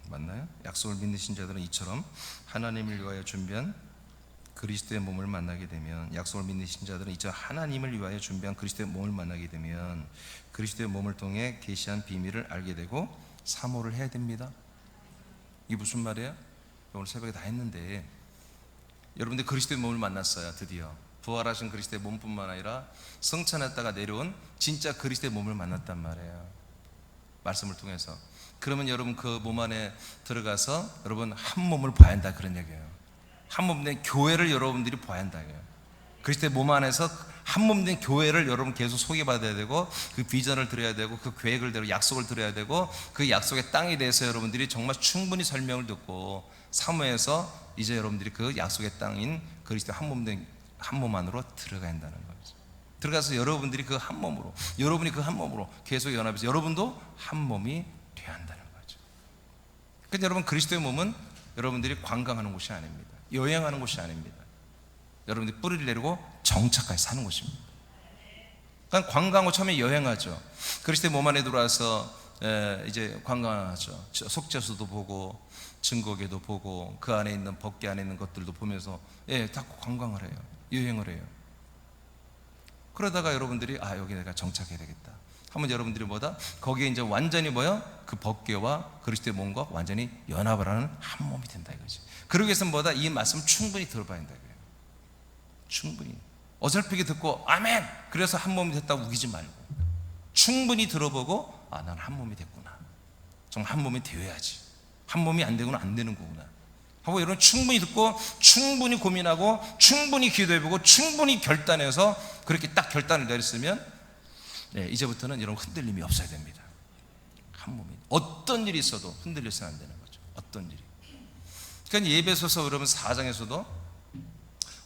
맞나요? 약속을 믿는 신자들은 이처럼 하나님을 위하여 준비한 그리스도의 몸을 만나게 되면, 약속을 믿는 신자들은 이처럼 하나님을 위하여 준비한 그리스도의 몸을 만나게 되면 그리스도의 몸을 통해 계시한 비밀을 알게 되고 사모를 해야 됩니다. 이게 무슨 말이에요? 오늘 새벽에 다 했는데 여러분들 그리스도의 몸을 만났어요. 드디어 부활하신 그리스도의 몸뿐만 아니라 성찬했다가 내려온 진짜 그리스도의 몸을 만났단 말이에요. 말씀을 통해서. 그러면 여러분 그 몸 안에 들어가서 여러분 한 몸을 봐야 한다, 그런 얘기예요. 한 몸 된 교회를 여러분들이 봐야 한다. 그리스도의 몸 안에서 한 몸 된 교회를 여러분 계속 소개받아야 되고 그 비전을 들어야 되고 그 계획을 대로 약속을 들어야 되고 그 약속의 땅에 대해서 여러분들이 정말 충분히 설명을 듣고 사모해서 이제 여러분들이 그 약속의 땅인 그리스도 한 몸 안으로 들어가야 한다는 거죠. 들어가서 여러분들이 그 한 몸으로, 여러분이 그 한 몸으로 계속 연합해서 여러분도 한 몸이 되어야 한다는 거죠. 그러니까 여러분 그리스도의 몸은 여러분들이 관광하는 곳이 아닙니다. 여행하는 곳이 아닙니다. 여러분들이 뿌리를 내리고 정착까지 사는 곳입니다. 그러니까 관광하고 처음에 여행하죠. 그리스도의 몸 안에 들어와서 이제 관광하죠. 속죄소도 보고 증거궤도 보고 그 안에 있는 법궤 안에 있는 것들도 보면서 다 관광을 해요. 여행을 해요. 그러다가 여러분들이 여기 내가 정착해야 되겠다 하면 여러분들이 거기에 이제 완전히 그 법궤와 그리스도의 몸과 완전히 연합을 하는 한 몸이 된다 이거지. 그러기 위해서는 이 말씀 충분히 들어봐야 한다 이거예요. 충분히 어설프게 듣고 아멘 그래서 한 몸이 됐다고 우기지 말고 충분히 들어보고 나는 한 몸이 됐구나, 정말 한 몸이 되어야지, 한 몸이 안 되고는 안 되는 거구나 하고 여러분 충분히 듣고 충분히 고민하고 충분히 기도해보고 충분히 결단해서 그렇게 딱 결단을 내렸으면 이제부터는 여러분 흔들림이 없어야 됩니다. 한 몸이 어떤 일이 있어도 흔들려서는 안 되는 거죠. 어떤 일이. 그러니까 예배소서 여러분 4장에서도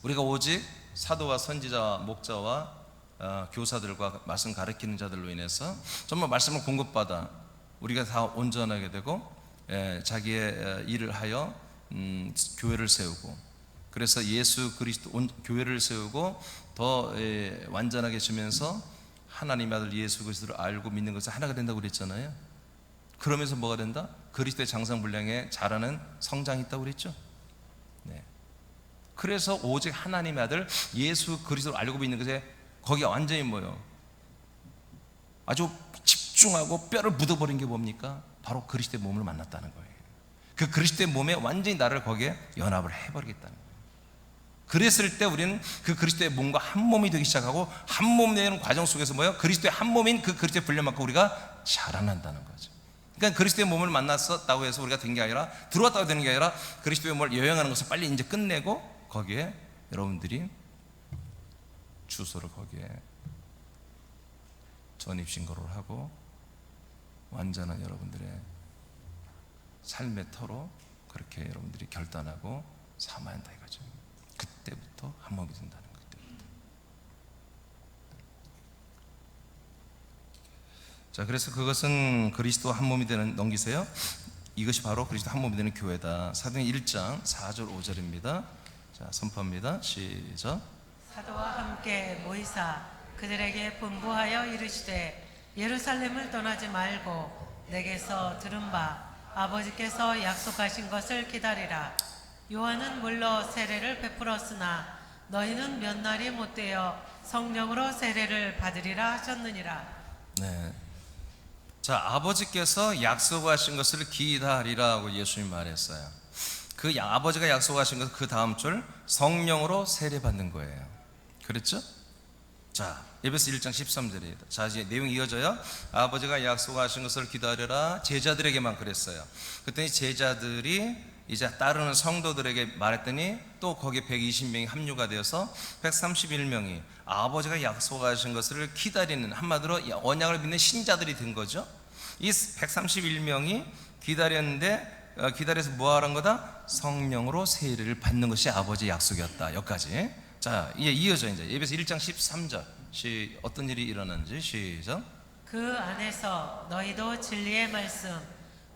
우리가 오직 사도와 선지자와 목자와 교사들과 말씀 가르치는 자들로 인해서 정말 말씀을 공급받아 우리가 다 온전하게 되고 자기의 일을 하여 교회를 세우고, 그래서 예수 그리스도 교회를 세우고 더 완전하게 지면서 하나님의 아들 예수 그리스도를 알고 믿는 것을 하나가 된다고 그랬잖아요. 그러면서 뭐가 된다? 그리스도의 장성분량에 자라는 성장이 있다고 그랬죠. 그래서 오직 하나님의 아들 예수 그리스도를 알고 믿는 것에 거기가 완전히 아주 집중하고 뼈를 묻어버린 게 뭡니까? 바로 그리스도의 몸을 만났다는 거예요. 그 그리스도의 몸에 완전히 나를 거기에 연합을 해버리겠다는 거예요. 그랬을 때 우리는 그 그리스도의 몸과 한 몸이 되기 시작하고 한 몸 되는 과정 속에서 그리스도의 한 몸인 그 그리스도의 분량만큼 우리가 자라난다는 거죠. 그러니까 그리스도의 몸을 만났었다고 해서 우리가 된 게 아니라, 들어왔다고 되는 게 아니라 그리스도의 몸을 여행하는 것을 빨리 이제 끝내고 거기에 여러분들이 주소를 거기에 전입신고를 하고 완전한 여러분들의 삶의 터로 그렇게 여러분들이 결단하고 삼아야 한다 이거죠. 그때부터 한 몸이 된다는 거예요. 자, 그래서 그것은 그리스도 한 몸이 되는, 넘기세요. 이것이 바로 그리스도 한 몸이 되는 교회다. 사도행 1장 4절 5절입니다. 자, 선포합니다. 시작. 사도와 함께 모이사 그들에게 분부하여 이르시되 예루살렘을 떠나지 말고 내게서 들은 바 아버지께서 약속하신 것을 기다리라. 요한은 물로 세례를 베풀었으나 너희는 몇 날이 못되어 성령으로 세례를 받으리라 하셨느니라. 네. 자, 아버지께서 약속하신 것을 기다리라고 예수님이 말했어요. 그 아버지가 약속하신 것은 그 다음 줄 성령으로 세례 받는 거예요. 그랬죠? 자, 에베소 1장 13절이에요. 자, 이제 내용이 이어져요. 아버지가 약속하신 것을 기다려라. 제자들에게만 그랬어요. 그랬더니 제자들이 이제 따르는 성도들에게 말했더니 또 거기에 120명이 합류가 되어서 131명이 아버지가 약속하신 것을 기다리는, 한마디로 언약을 믿는 신자들이 된 거죠. 이 131명이 기다렸는데 기다려서 뭐 하는 거다? 성령으로 세례를 받는 것이 아버지의 약속이었다. 여기까지. 자, 이제 이어져 이제 에베소 1장 13절. 어떤 일이 일어났는지 시작. 그 안에서 너희도 진리의 말씀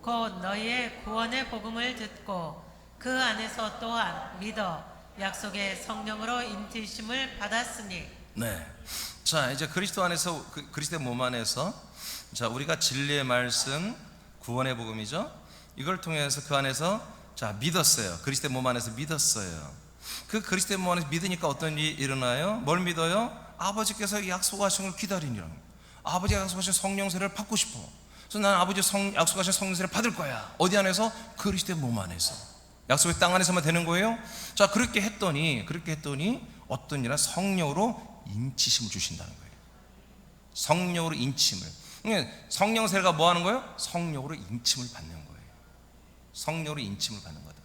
곧 너희의 구원의 복음을 듣고 그 안에서 또한 믿어 약속의 성령으로 인티심을 받았으니. 네. 자, 이제 그리스도 안에서 그리스도의 몸 안에서 자, 우리가 진리의 말씀 구원의 복음이죠. 이걸 통해서 그 안에서 자, 믿었어요. 그리스도의 몸 안에서 믿었어요. 그 그리스도의 몸 안에서 믿으니까 어떤 일이 일어나요? 뭘 믿어요? 아버지께서 약속하신 걸 기다리니라. 아버지가 약속하신 성령 세례를 받고 싶어. 그래서 나는 아버지 약속하신 성령 세례를 받을 거야. 어디 안에서? 그리스도의 몸 안에서. 약속의 땅 안에서만 되는 거예요. 자, 그렇게 했더니 어떤 일이나 성령으로 인치심을 주신다는 거예요. 성령으로 인침을. 성령 세례가 뭐 하는 거예요? 성령으로 인침을 받는 거예요. 성령으로 인침을 받는 거다.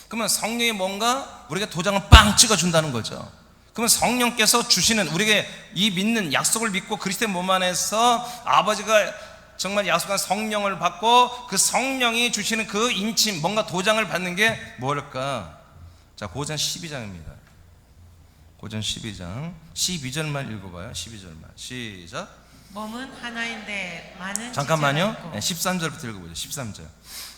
그러면 성령이 뭔가 우리가 도장을 빵 찍어준다는 거죠. 그러면 성령께서 주시는, 우리에게 이 믿는 약속을 믿고 그리스도의 몸 안에서 아버지가 정말 약속한 성령을 받고 그 성령이 주시는 그 인침, 뭔가 도장을 받는 게 뭘까? 자, 고전 12장입니다. 고전 12장 12절만 읽어봐요. 12절만 시작. 몸은 하나인데 많은 잠깐만요. 지체가 있고. 13절부터 읽어보죠.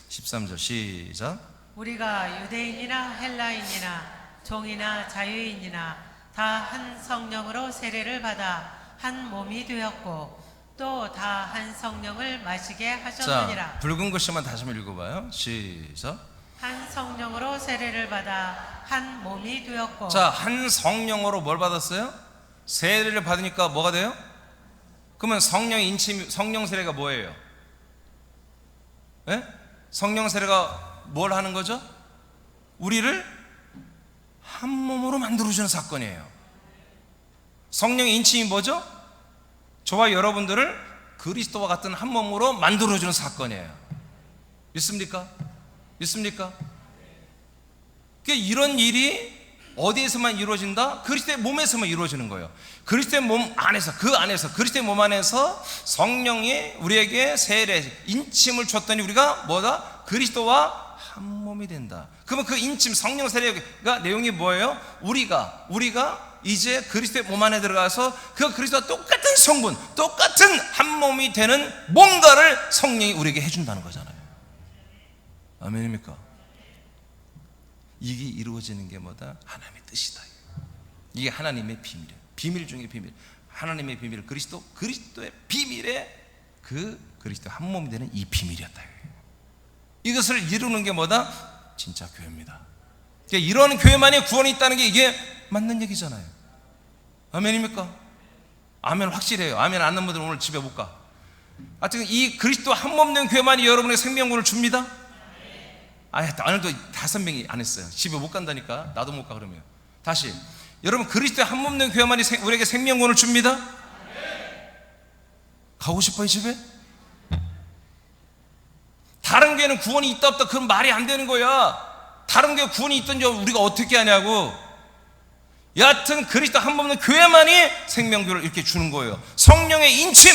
13절 시작. 우리가 유대인이나 헬라인이나 종이나 자유인이나 다 한 성령으로 세례를 받아 한 몸이 되었고 또 다 한 성령을 마시게 하셨느니라. 자, 붉은 글씨만 다시 한번 읽어봐요. 시작. 한 성령으로 세례를 받아 한 몸이 되었고. 자, 한 성령으로 뭘 받았어요? 세례를 받으니까 뭐가 돼요? 그러면 성령의 인침, 성령 세례가 뭐예요? 예? 성령 세례가 뭘 하는 거죠? 우리를 한 몸으로 만들어주는 사건이에요. 성령의 인침이 뭐죠? 저와 여러분들을 그리스도와 같은 한 몸으로 만들어주는 사건이에요. 믿습니까? 믿습니까? 그러니까 이런 일이 어디에서만 이루어진다? 그리스도의 몸에서만 이루어지는 거예요. 그리스도의 몸 안에서, 그 안에서, 그리스도의 몸 안에서 성령이 우리에게 세례, 인침을 줬더니 우리가 뭐다? 그리스도와 한 몸이 된다. 그러면 그 인침, 성령 세례가 내용이 뭐예요? 우리가 이제 그리스도의 몸 안에 들어가서 그 그리스도와 똑같은 성분, 똑같은 한 몸이 되는 뭔가를 성령이 우리에게 해준다는 거잖아요. 아멘입니까? 이게 이루어지는 게 뭐다? 하나님의 뜻이다. 이게 하나님의 비밀이에요. 비밀 중에 비밀. 하나님의 비밀, 그리스도의 비밀에 그 그리스도 한 몸이 되는 이 비밀이었다. 이것을 이루는 게 뭐다? 진짜 교회입니다. 그러니까 이런 교회만이 구원이 있다는 게 이게 맞는 얘기잖아요. 아멘입니까? 아멘 확실해요. 아멘 안 하는 분들 오늘 집에 못 가. 하여튼 이 그리스도 한 몸 된 교회만이 여러분의 생명권을 줍니다. 오늘도 5명이 안 했어요. 집에 못 간다니까. 나도 못 가 그러면. 다시 여러분, 그리스도의 한 몸 된 교회만이 우리에게 생명권을 줍니다. 가고 싶어요 집에? 다른 교회는 구원이 있다 없다 그건 말이 안 되는 거야. 다른 교회 구원이 있던지 우리가 어떻게 하냐고. 여하튼 그리스도 한 몸 된 교회만이 생명권을 이렇게 주는 거예요. 성령의 인침,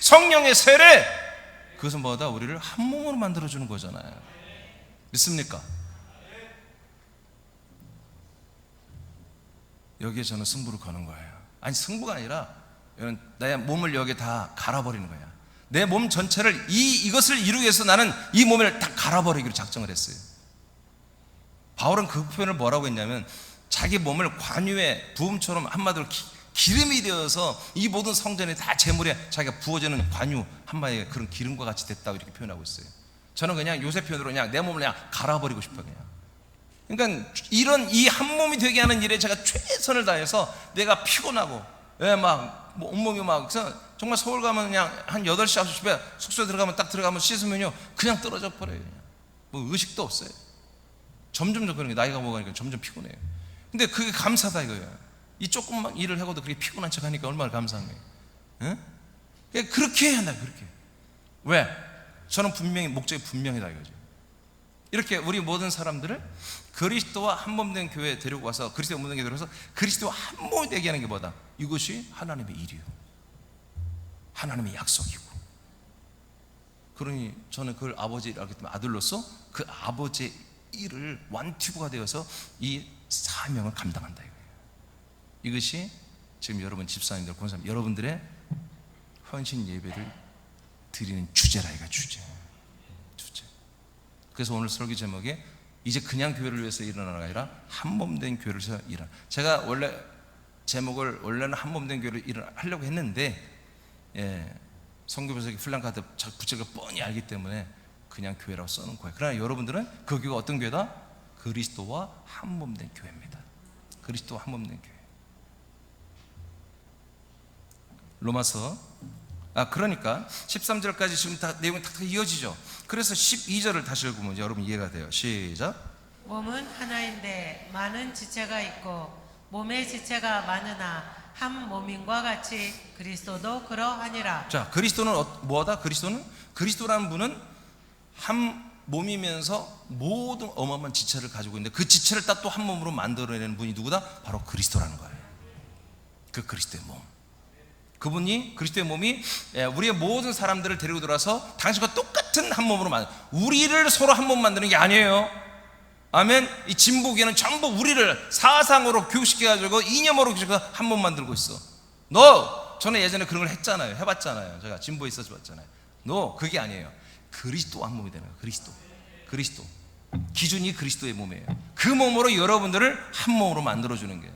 성령의 세례, 그것은 뭐다? 우리를 한 몸으로 만들어주는 거잖아요. 믿습니까? 여기에 저는 승부를 거는 거예요. 아니, 승부가 아니라 내 몸을 여기에 다 갈아버리는 거야. 내 몸 전체를 이것을 이루기 위해서 나는 이 몸을 다 갈아버리기로 작정을 했어요. 바울은 그 표현을 뭐라고 했냐면, 자기 몸을 관유의 부음처럼 한마디로 기름이 되어서 이 모든 성전에 다 제물에 자기가 부어지는 관유 한마디에 그런 기름과 같이 됐다고 이렇게 표현하고 있어요. 저는 그냥 요새 표현으로 그냥 내 몸을 그냥 갈아버리고 싶어요. 그냥. 그러니까 이런 이 한 몸이 되게 하는 일에 제가 최선을 다해서 내가 피곤하고, 막 온몸이 막, 그래서 정말 서울 가면 그냥 한 8시 9시에 숙소에 들어가면 딱 들어가면 씻으면요 그냥 떨어져 버려요. 그냥. 뭐 의식도 없어요. 점점 그런 게 나이가 먹으니까 점점 피곤해요. 근데 그게 감사다 이거예요. 이 조금만 일을 하고도 그렇게 피곤한 척 하니까 얼마나 감사한 거예요. 응? 그렇게 해야 한다. 그렇게. 왜? 저는 분명히 목적이 분명하다 이거죠. 이렇게 우리 모든 사람들을 그리스도와 한 몸 된 교회에 데리고 와서 그리스도와 한 몸 된 교회에 데려서 그리스도와 한 몸이 되게 하는 게 뭐다? 이것이 하나님의 일이요, 하나님의 약속이고. 그러니 저는 그걸 아버지를 알기 때문에 아들로서 그 아버지의 일을 완튜브가 되어서 이 사명을 감당한다 이거예요. 이것이 지금 여러분 집사님들, 권사님 여러분들의 헌신 예배를 드리는 주제라 이거 주제. 그래서 오늘 설교 제목이 이제 그냥 교회를 위해서 일어나가 아니라 한 몸 된 교회를 위해서 일어나. 제가 원래 제목을 원래는 한 몸 된 교회를 일어나려고 했는데, 성교부에서 플랜카드 붙일 걸 뻔히 알기 때문에 그냥 교회라고 써놓은 거예요. 그러나 여러분들은 그 교회가 어떤 교회다? 그리스도와 한 몸 된 교회입니다. 그리스도와 한 몸 된 교회. 로마서 그러니까 13절까지 지금 다 내용이 탁 이어지죠. 그래서 12절을 다시 읽으면 여러분 이해가 돼요. 시작. 몸은 하나인데 많은 지체가 있고 몸의 지체가 많으나 한 몸인과 같이 그리스도도 그러하니라. 자, 그리스도는 뭐하다? 그리스도라는 분은 한 몸이면서 모든 어마어마한 지체를 가지고 있는데 그 지체를 딱 또 한 몸으로 만들어내는 분이 누구다? 바로 그리스도라는 거예요. 그 그리스도의 몸. 그분이 그리스도의 몸이 우리의 모든 사람들을 데리고 들어와서 당신과 똑같은 한 몸으로 우리를 서로 한 몸 만드는 게 아니에요. 아멘. 이 진보교회는 전부 우리를 사상으로 교육시켜가지고 이념으로 교육시켜서 한 몸 만들고 있어. 저는 예전에 그런 걸 했잖아요. 해봤잖아요. 제가 진보에 있어서 봤잖아요. 그게 아니에요. 그리스도와 한 몸이 되는 거예요. 그리스도 기준이 그리스도의 몸이에요. 그 몸으로 여러분들을 한 몸으로 만들어주는 거예요.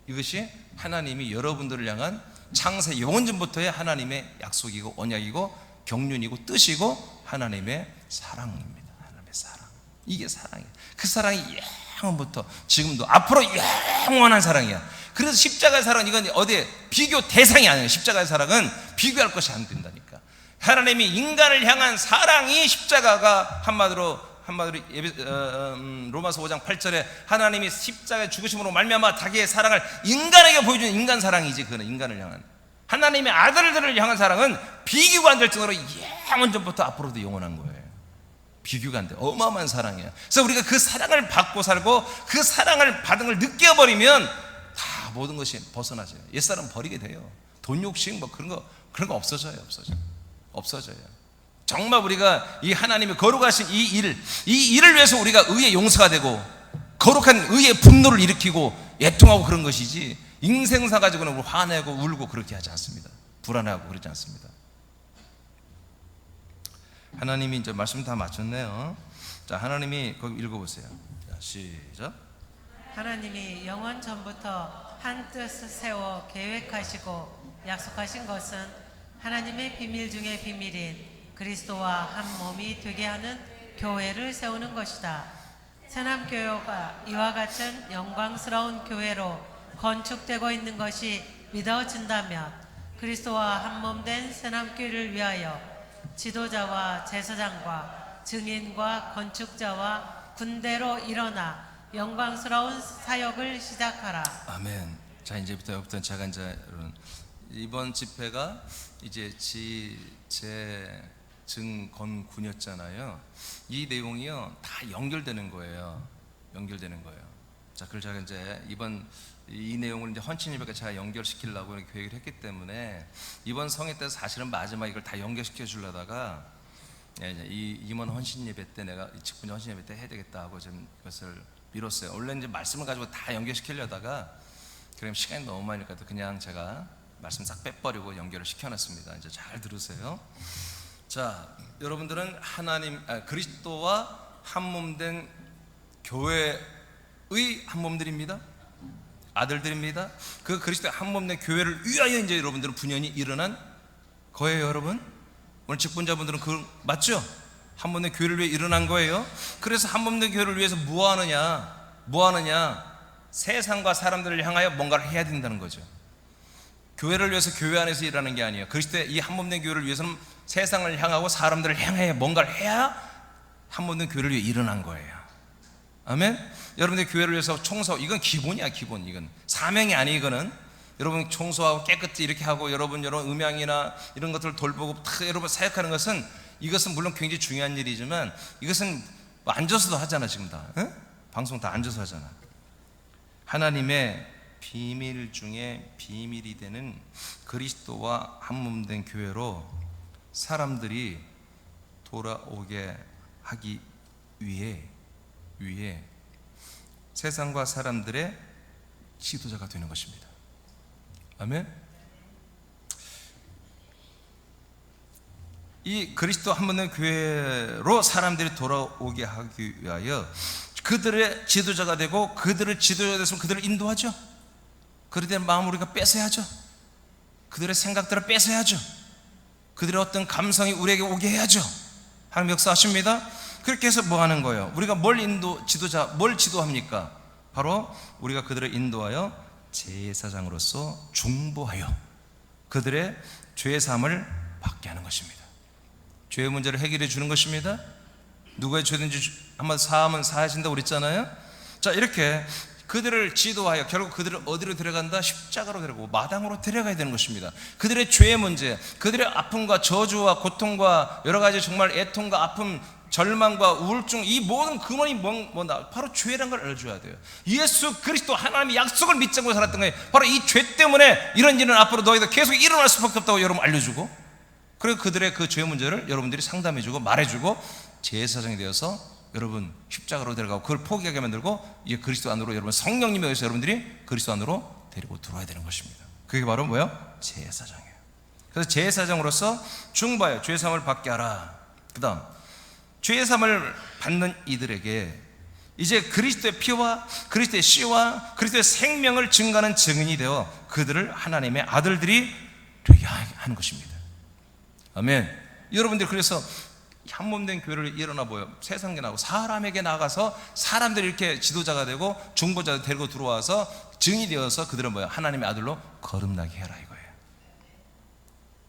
이것이 하나님이 여러분들을 향한 창세 영원전부터의 하나님의 약속이고 언약이고 경륜이고 뜻이고 하나님의 사랑입니다. 하나님의 사랑. 이게 사랑이에요. 그 사랑이 영원부터 지금도 앞으로 영원한 사랑이야. 그래서 십자가의 사랑은 이건 어디에 비교 대상이 아니에요. 십자가의 사랑은 비교할 것이 안 된다니까. 하나님이 인간을 향한 사랑이 십자가가 한마디로 로마서 5장 8절에 하나님이 십자가의 죽으심으로 말미암아 자기의 사랑을 인간에게 보여주는 인간 사랑이지. 그거는 인간을 향한 하나님의 아들들을 향한 사랑은 비교가 안 될 정도로 영원전부터 앞으로도 영원한 거예요. 비교가 안 돼. 어마어마한 사랑이에요. 그래서 우리가 그 사랑을 받고 살고 그 사랑을 받은 걸 느껴버리면 다 모든 것이 벗어나져요. 옛사람 버리게 돼요. 돈 욕심 뭐 그런 거 없어져요. 정말 우리가 이 하나님의 거룩하신 이 일을 위해서 우리가 의의 용서가 되고 거룩한 의의 분노를 일으키고 애통하고 그런 것이지, 인생사 가지고는 화내고 울고 그렇게 하지 않습니다. 불안해하고 그러지 않습니다. 하나님이 이제 말씀 다 마쳤네요. 자, 하나님이 거기 읽어보세요. 자, 시작. 하나님이 영원 전부터 한 뜻을 세워 계획하시고 약속하신 것은 하나님의 비밀 중에 비밀인 그리스도와 한 몸이 되게 하는 교회를 세우는 것이다. 새남교회가 이와 같은 영광스러운 교회로 건축되고 있는 것이 믿어진다면 그리스도와 한 몸 된 새남교회를 위하여 지도자와 제사장과 증인과 건축자와 군대로 일어나 영광스러운 사역을 시작하라. 아멘. 자, 이제부터 제가 이제 이번 집회가 이제 증건군이었잖아요. 이 내용이요 다 연결되는 거예요. 자, 그걸 제가 이제 이 내용을 이제 헌신 예배가 제가 연결시키려고 계획을 했기 때문에 이번 성회 때 사실은 마지막 이걸 다 연결시켜 주려다가 이번 헌신 예배 때 내가 직분 헌신 예배 때 해야 되겠다 하고 지금 이것을 미뤘어요. 원래 이제 말씀을 가지고 다 연결시키려다가 그럼 시간이 너무 많으니까 그냥 제가 말씀 싹 빼버리고 연결을 시켜놨습니다. 이제 잘 들으세요. 자, 여러분들은 그리스도와 한 몸 된 교회의 한 몸들입니다. 아들들입니다. 그 그리스도의 한 몸 된 교회를 위하여 이제 여러분들은 분연히 일어난 거예요, 여러분. 오늘 직분자분들은 그 맞죠? 한 몸 된 교회를 위해 일어난 거예요. 그래서 한 몸 된 교회를 위해서 뭐 하느냐? 세상과 사람들을 향하여 뭔가를 해야 된다는 거죠. 교회를 위해서 교회 안에서 일하는 게 아니에요. 그리스도의 이 한 몸 된 교회를 위해서는 세상을 향하고 사람들을 향해 뭔가를 해야 한 몸 된 교회를 위해 일어난 거예요. 아멘. 여러분들 교회를 위해서 청소, 이건 기본이야. 기본. 이건 사명이 아니. 이거는 여러분 청소하고 깨끗이 이렇게 하고 여러분 음향이나 이런 것들을 돌보고 여러분 사역하는 것은, 이것은 물론 굉장히 중요한 일이지만 이것은 뭐 앉아서도 하잖아. 지금 다 방송 다 앉아서 하잖아. 하나님의 비밀 중에 비밀이 되는 그리스도와 한 몸 된 교회로 사람들이 돌아오게 하기 위해 세상과 사람들의 지도자가 되는 것입니다. 아멘. 이 그리스도 한 몸 된 교회로 사람들이 돌아오게 하기 위하여 그들의 지도자가 되고, 그들을 지도자가 됐으면 그들을 인도하죠. 그들의 마음을 우리가 뺏어야죠. 그들의 생각들을 뺏어야죠. 그들의 어떤 감성이 우리에게 오게 해야죠. 하나님 역사하십니다. 그렇게 해서 뭐 하는 거예요? 우리가 뭘 지도합니까? 바로 우리가 그들을 인도하여 제사장으로서 중보하여 그들의 죄사함을 받게 하는 것입니다. 죄의 문제를 해결해 주는 것입니다. 누구의 죄든지 한번 사하면 사하신다고 그랬잖아요. 자, 이렇게 그들을 지도하여 결국 그들을 어디로 데려간다? 십자가로 데려가고 마당으로 데려가야 되는 것입니다. 그들의 죄의 문제, 그들의 아픔과 저주와 고통과 여러 가지 정말 애통과 아픔, 절망과 우울증, 이 모든 근원이 뭐다? 바로 죄라는 걸 알려줘야 돼요. 예수 그리스도 하나님의 약속을 믿지 않고 살았던 거예요. 바로 이 죄 때문에 이런 일은 앞으로 너희들 계속 일어날 수밖에 없다고 여러분 알려주고, 그리고 그들의 그 죄 문제를 여러분들이 상담해주고 말해주고 제사장이 되어서 여러분 십자가로 데려가고 그걸 포기하게 만들고, 이제 그리스도 안으로 여러분 성령님에 의해서 여러분들이 그리스도 안으로 데리고 들어와야 되는 것입니다. 그게 바로 뭐예요? 제사장이에요. 그래서 제사장으로서 중보하여 죄사함을 받게 하라. 그 다음 죄사함을 받는 이들에게 이제 그리스도의 피와 그리스도의 씨와 그리스도의 생명을 증거하는 증인이 되어 그들을 하나님의 아들들이 되게 하는 것입니다. 아멘. 여러분들 그래서 한 몸 된 교회를 일어나 보여 세상에 나가고 사람에게 나가서 사람들이 이렇게 지도자가 되고 중보자가 데리고 들어와서 증이 되어서 그들은 뭐야? 하나님의 아들로 거듭나게 해라 이거예요.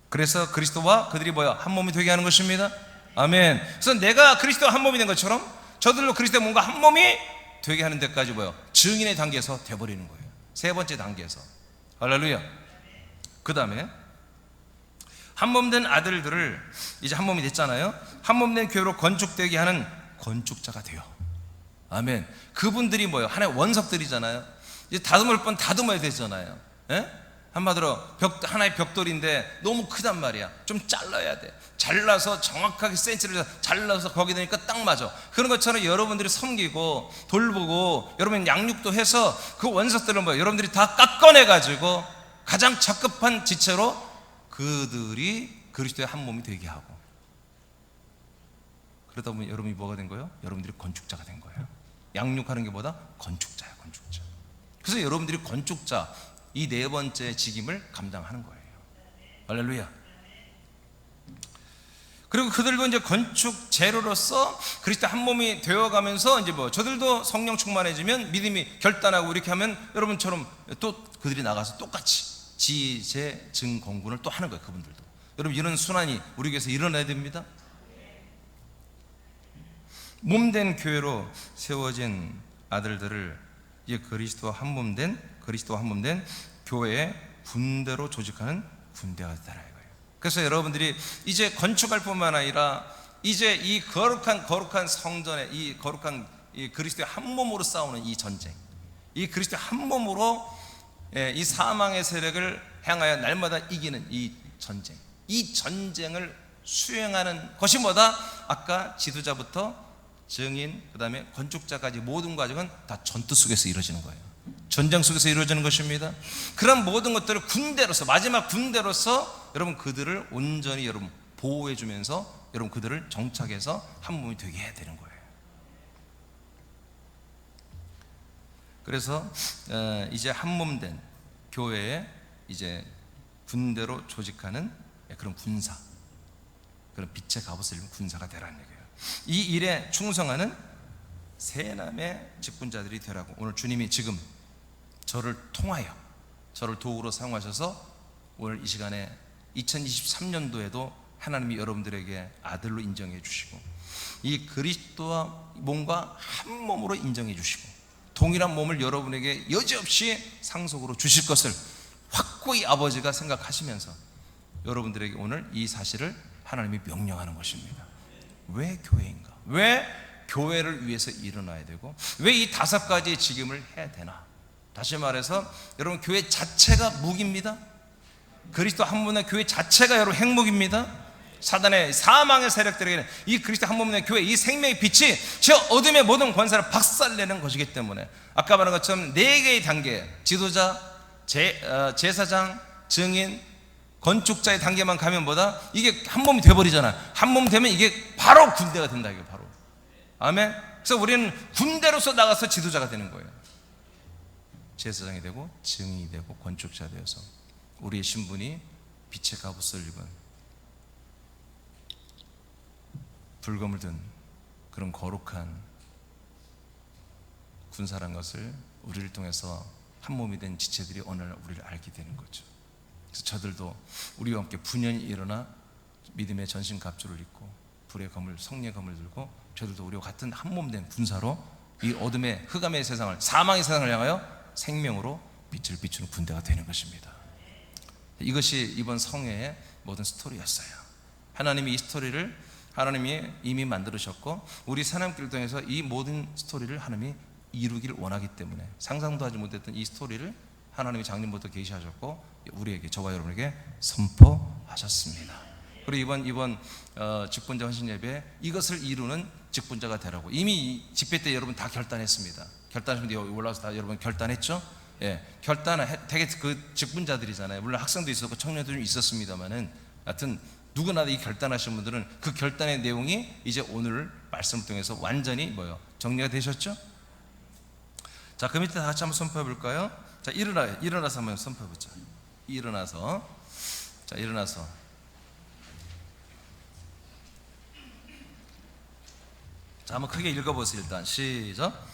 그래서 그리스도와 그들이 뭐야? 한 몸이 되게 하는 것입니다. 아멘. 그래서 내가 그리스도와 한 몸이 된 것처럼 저들로 그리스도의 몸과 한 몸이 되게 하는 데까지 뭐야? 증인의 단계에서 돼버리는 거예요. 세 번째 단계에서. 할렐루야. 그 다음에 한 몸 된 아들들을 이제 한 몸이 됐잖아요. 한 몸 된 교회로 건축되게 하는 건축자가 돼요. 아멘. 그분들이 뭐예요? 하나의 원석들이잖아요. 이제 다듬을 뻔 다듬어야 되잖아요. 예? 한마디로 하나의 벽돌인데 너무 크단 말이야. 좀 잘라야 돼. 잘라서 정확하게 센치를 잘라서 거기 되니까 딱 맞아. 그런 것처럼 여러분들이 섬기고 돌보고 여러분 양육도 해서 그 원석들을 뭐예요? 여러분들이 다 깎아내 가지고 가장 적합한 지체로 그들이 그리스도의 한 몸이 되게 하고, 그러다 보면 여러분이 뭐가 된 거예요? 여러분들이 건축자가 된 거예요. 양육하는 게 뭐다? 건축자야, 건축자. 그래서 여러분들이 건축자, 이 네 번째 직임을 감당하는 거예요. 할렐루야. 그리고 그들도 이제 건축 재료로서 그리스도 한 몸이 되어가면서 이제 뭐 저들도 성령 충만해지면 믿음이 결단하고 이렇게 하면 여러분처럼 또 그들이 나가서 똑같이 지제 증공군을 또 하는 거예요. 그분들도. 여러분 이런 순환이 우리 교회에서 일어나야 됩니다. 몸된 교회로 세워진 아들들을 이제 그리스도와 한 몸된 교회의 군대로 조직하는 군대가 되라 이거예요. 그래서 여러분들이 이제 건축할 뿐만 아니라 이제 이 거룩한 성전에 이 거룩한 이 그리스도의 한 몸으로 싸우는 이 전쟁, 이 그리스도의 한 몸으로 이 사망의 세력을 향하여 날마다 이기는 이 전쟁, 이 전쟁을 수행하는 것이 뭐다? 아까 지도자부터 증인, 그 다음에 건축자까지 모든 과정은 다 전투 속에서 이루어지는 거예요. 전쟁 속에서 이루어지는 것입니다. 그런 모든 것들을 군대로서, 마지막 군대로서 여러분 그들을 온전히 여러분 보호해 주면서 여러분 그들을 정착해서 한 몸이 되게 해야 되는 거예요. 그래서 이제 한 몸 된 교회에 이제 군대로 조직하는 그런 군사, 그런 빛의 갑옷을 입은 군사가 되라는 얘기예요. 이 일에 충성하는 세남의 직분자들이 되라고 오늘 주님이 지금 저를 통하여 저를 도구로 사용하셔서 오늘 이 시간에 2023년도에도 하나님이 여러분들에게 아들로 인정해 주시고 이 그리스도와 몸과 한 몸으로 인정해 주시고 동일한 몸을 여러분에게 여지없이 상속으로 주실 것을 확고히 아버지가 생각하시면서 여러분들에게 오늘 이 사실을 하나님이 명령하는 것입니다. 왜 교회인가? 왜 교회를 위해서 일어나야 되고 왜 이 5가지의 직임을 해야 되나? 다시 말해서 여러분 교회 자체가 무기입니다. 그리스도 한 분의 교회 자체가 여러분 행복입니다. 사단의 사망의 세력들에게는 이 그리스도 한 분의 교회 이 생명의 빛이 저 어둠의 모든 권세를 박살내는 것이기 때문에 아까 말한 것처럼 4개의 단계 지도자, 제사장, 증인, 건축자의 단계만 가면 보다 이게 한 몸이 돼버리잖아. 한 몸 되면 이게 바로 군대가 된다. 이게 바로 아멘. 그래서 우리는 군대로서 나가서 지도자가 되는 거예요. 제사장이 되고 증인이 되고 건축자 되어서 우리의 신분이 빛의 갑옷을 입은 불검을 든 그런 거룩한 군사란 것을 우리를 통해서 한 몸이 된 지체들이 오늘 우리를 알게 되는 거죠. 그래서 저들도 우리와 함께 분연히 일어나 믿음의 전신갑주를 입고 불의 검을 성령의 검을 들고 저들도 우리와 같은 한 몸 된 군사로 이 어둠의 흑암의 세상을 사망의 세상을 향하여 생명으로 빛을 비추는 군대가 되는 것입니다. 이것이 이번 성회의 모든 스토리였어요. 하나님이 이 스토리를 하나님이 이미 만들으셨고 우리 사람길 통해서 이 모든 스토리를 하나님이 이루기를 원하기 때문에 상상도 하지 못했던 이 스토리를 하나님이 작년부터 계시하셨고 우리에게 저와 여러분에게 선포하셨습니다. 그리고 이번 직분자 헌신 예배 이것을 이루는 직분자가 되라고 이미 집회 때 여러분 다 결단했습니다. 결단하시면 여기 올라와서 다 여러분 결단했죠? 예, 결단은 되게 그 직분자들이잖아요. 물론 학생도 있었고 청년도 좀 있었습니다만은 하여튼 누구나 이 결단하신 분들은 그 결단의 내용이 이제 오늘 말씀을 통해서 완전히 뭐요? 정리가 되셨죠? 자, 그 밑에 다 같이 한번 선포해 볼까요? 자, 일어나서 한번 선포해 보자. 일어나서 자, 한번 크게 읽어보세요. 일단 시작.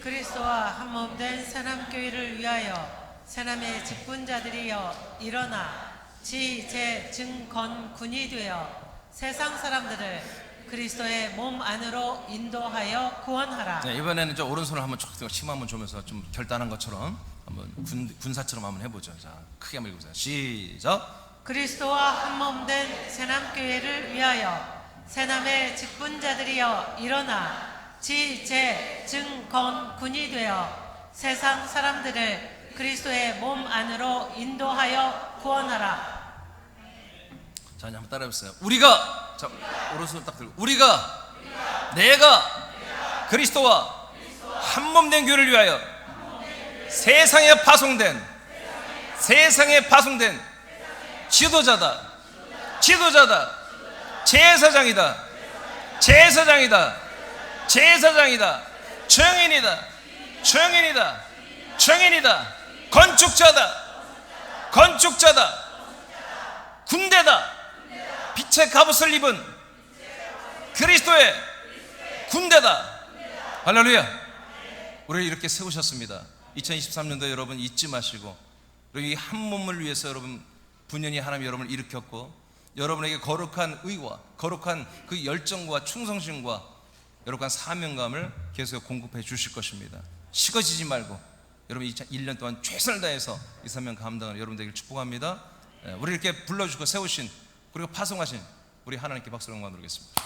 그리스도와 한 몸 된 새남교회를 위하여 새남의 직분자들이여 일어나 지, 제, 증, 군이 되어 세상 사람들을 그리스도의 몸 안으로 인도하여 구원하라. 네, 이번에는 저 오른손을 한번 쫙 침 한번 주면서 좀 결단한 것처럼 한번 군사처럼 한번 해보죠. 자, 크게 한번 읽어보세요. 시작. 그리스도와 한 몸 된 새남교회를 위하여 새남의 직분자들이여 일어나 지, 제, 증, 군이 되어 세상 사람들을 그리스도의 몸 안으로 인도하여 구원하라. 자, 이제 한번 따라해보세요. 우리가 자, 오른손을 딱 들고 내가 그리스도와 한 몸 된 교회를 위하여 세상에 파송된 지도자다, 제사장이다, 증인이다, 건축자다, 군대다, 빛의 갑옷을 입은 그리스도의 군대다. 할렐루야. 우리를 이렇게 세우셨습니다. 2023년도에 여러분 잊지 마시고 그리고 이 한 몸을 위해서 여러분 분연히 하나님이 여러분을 일으켰고 여러분에게 거룩한 의와 거룩한 그 열정과 충성심과 거룩한 사명감을 계속 공급해 주실 것입니다. 식어지지 말고 여러분 1년 동안 최선을 다해서 이 사명 감당하는 여러분 되기를 축복합니다. 우리 이렇게 불러주시고 세우신 그리고 파송하신 우리 하나님께 박수를 영광 드리겠습니다.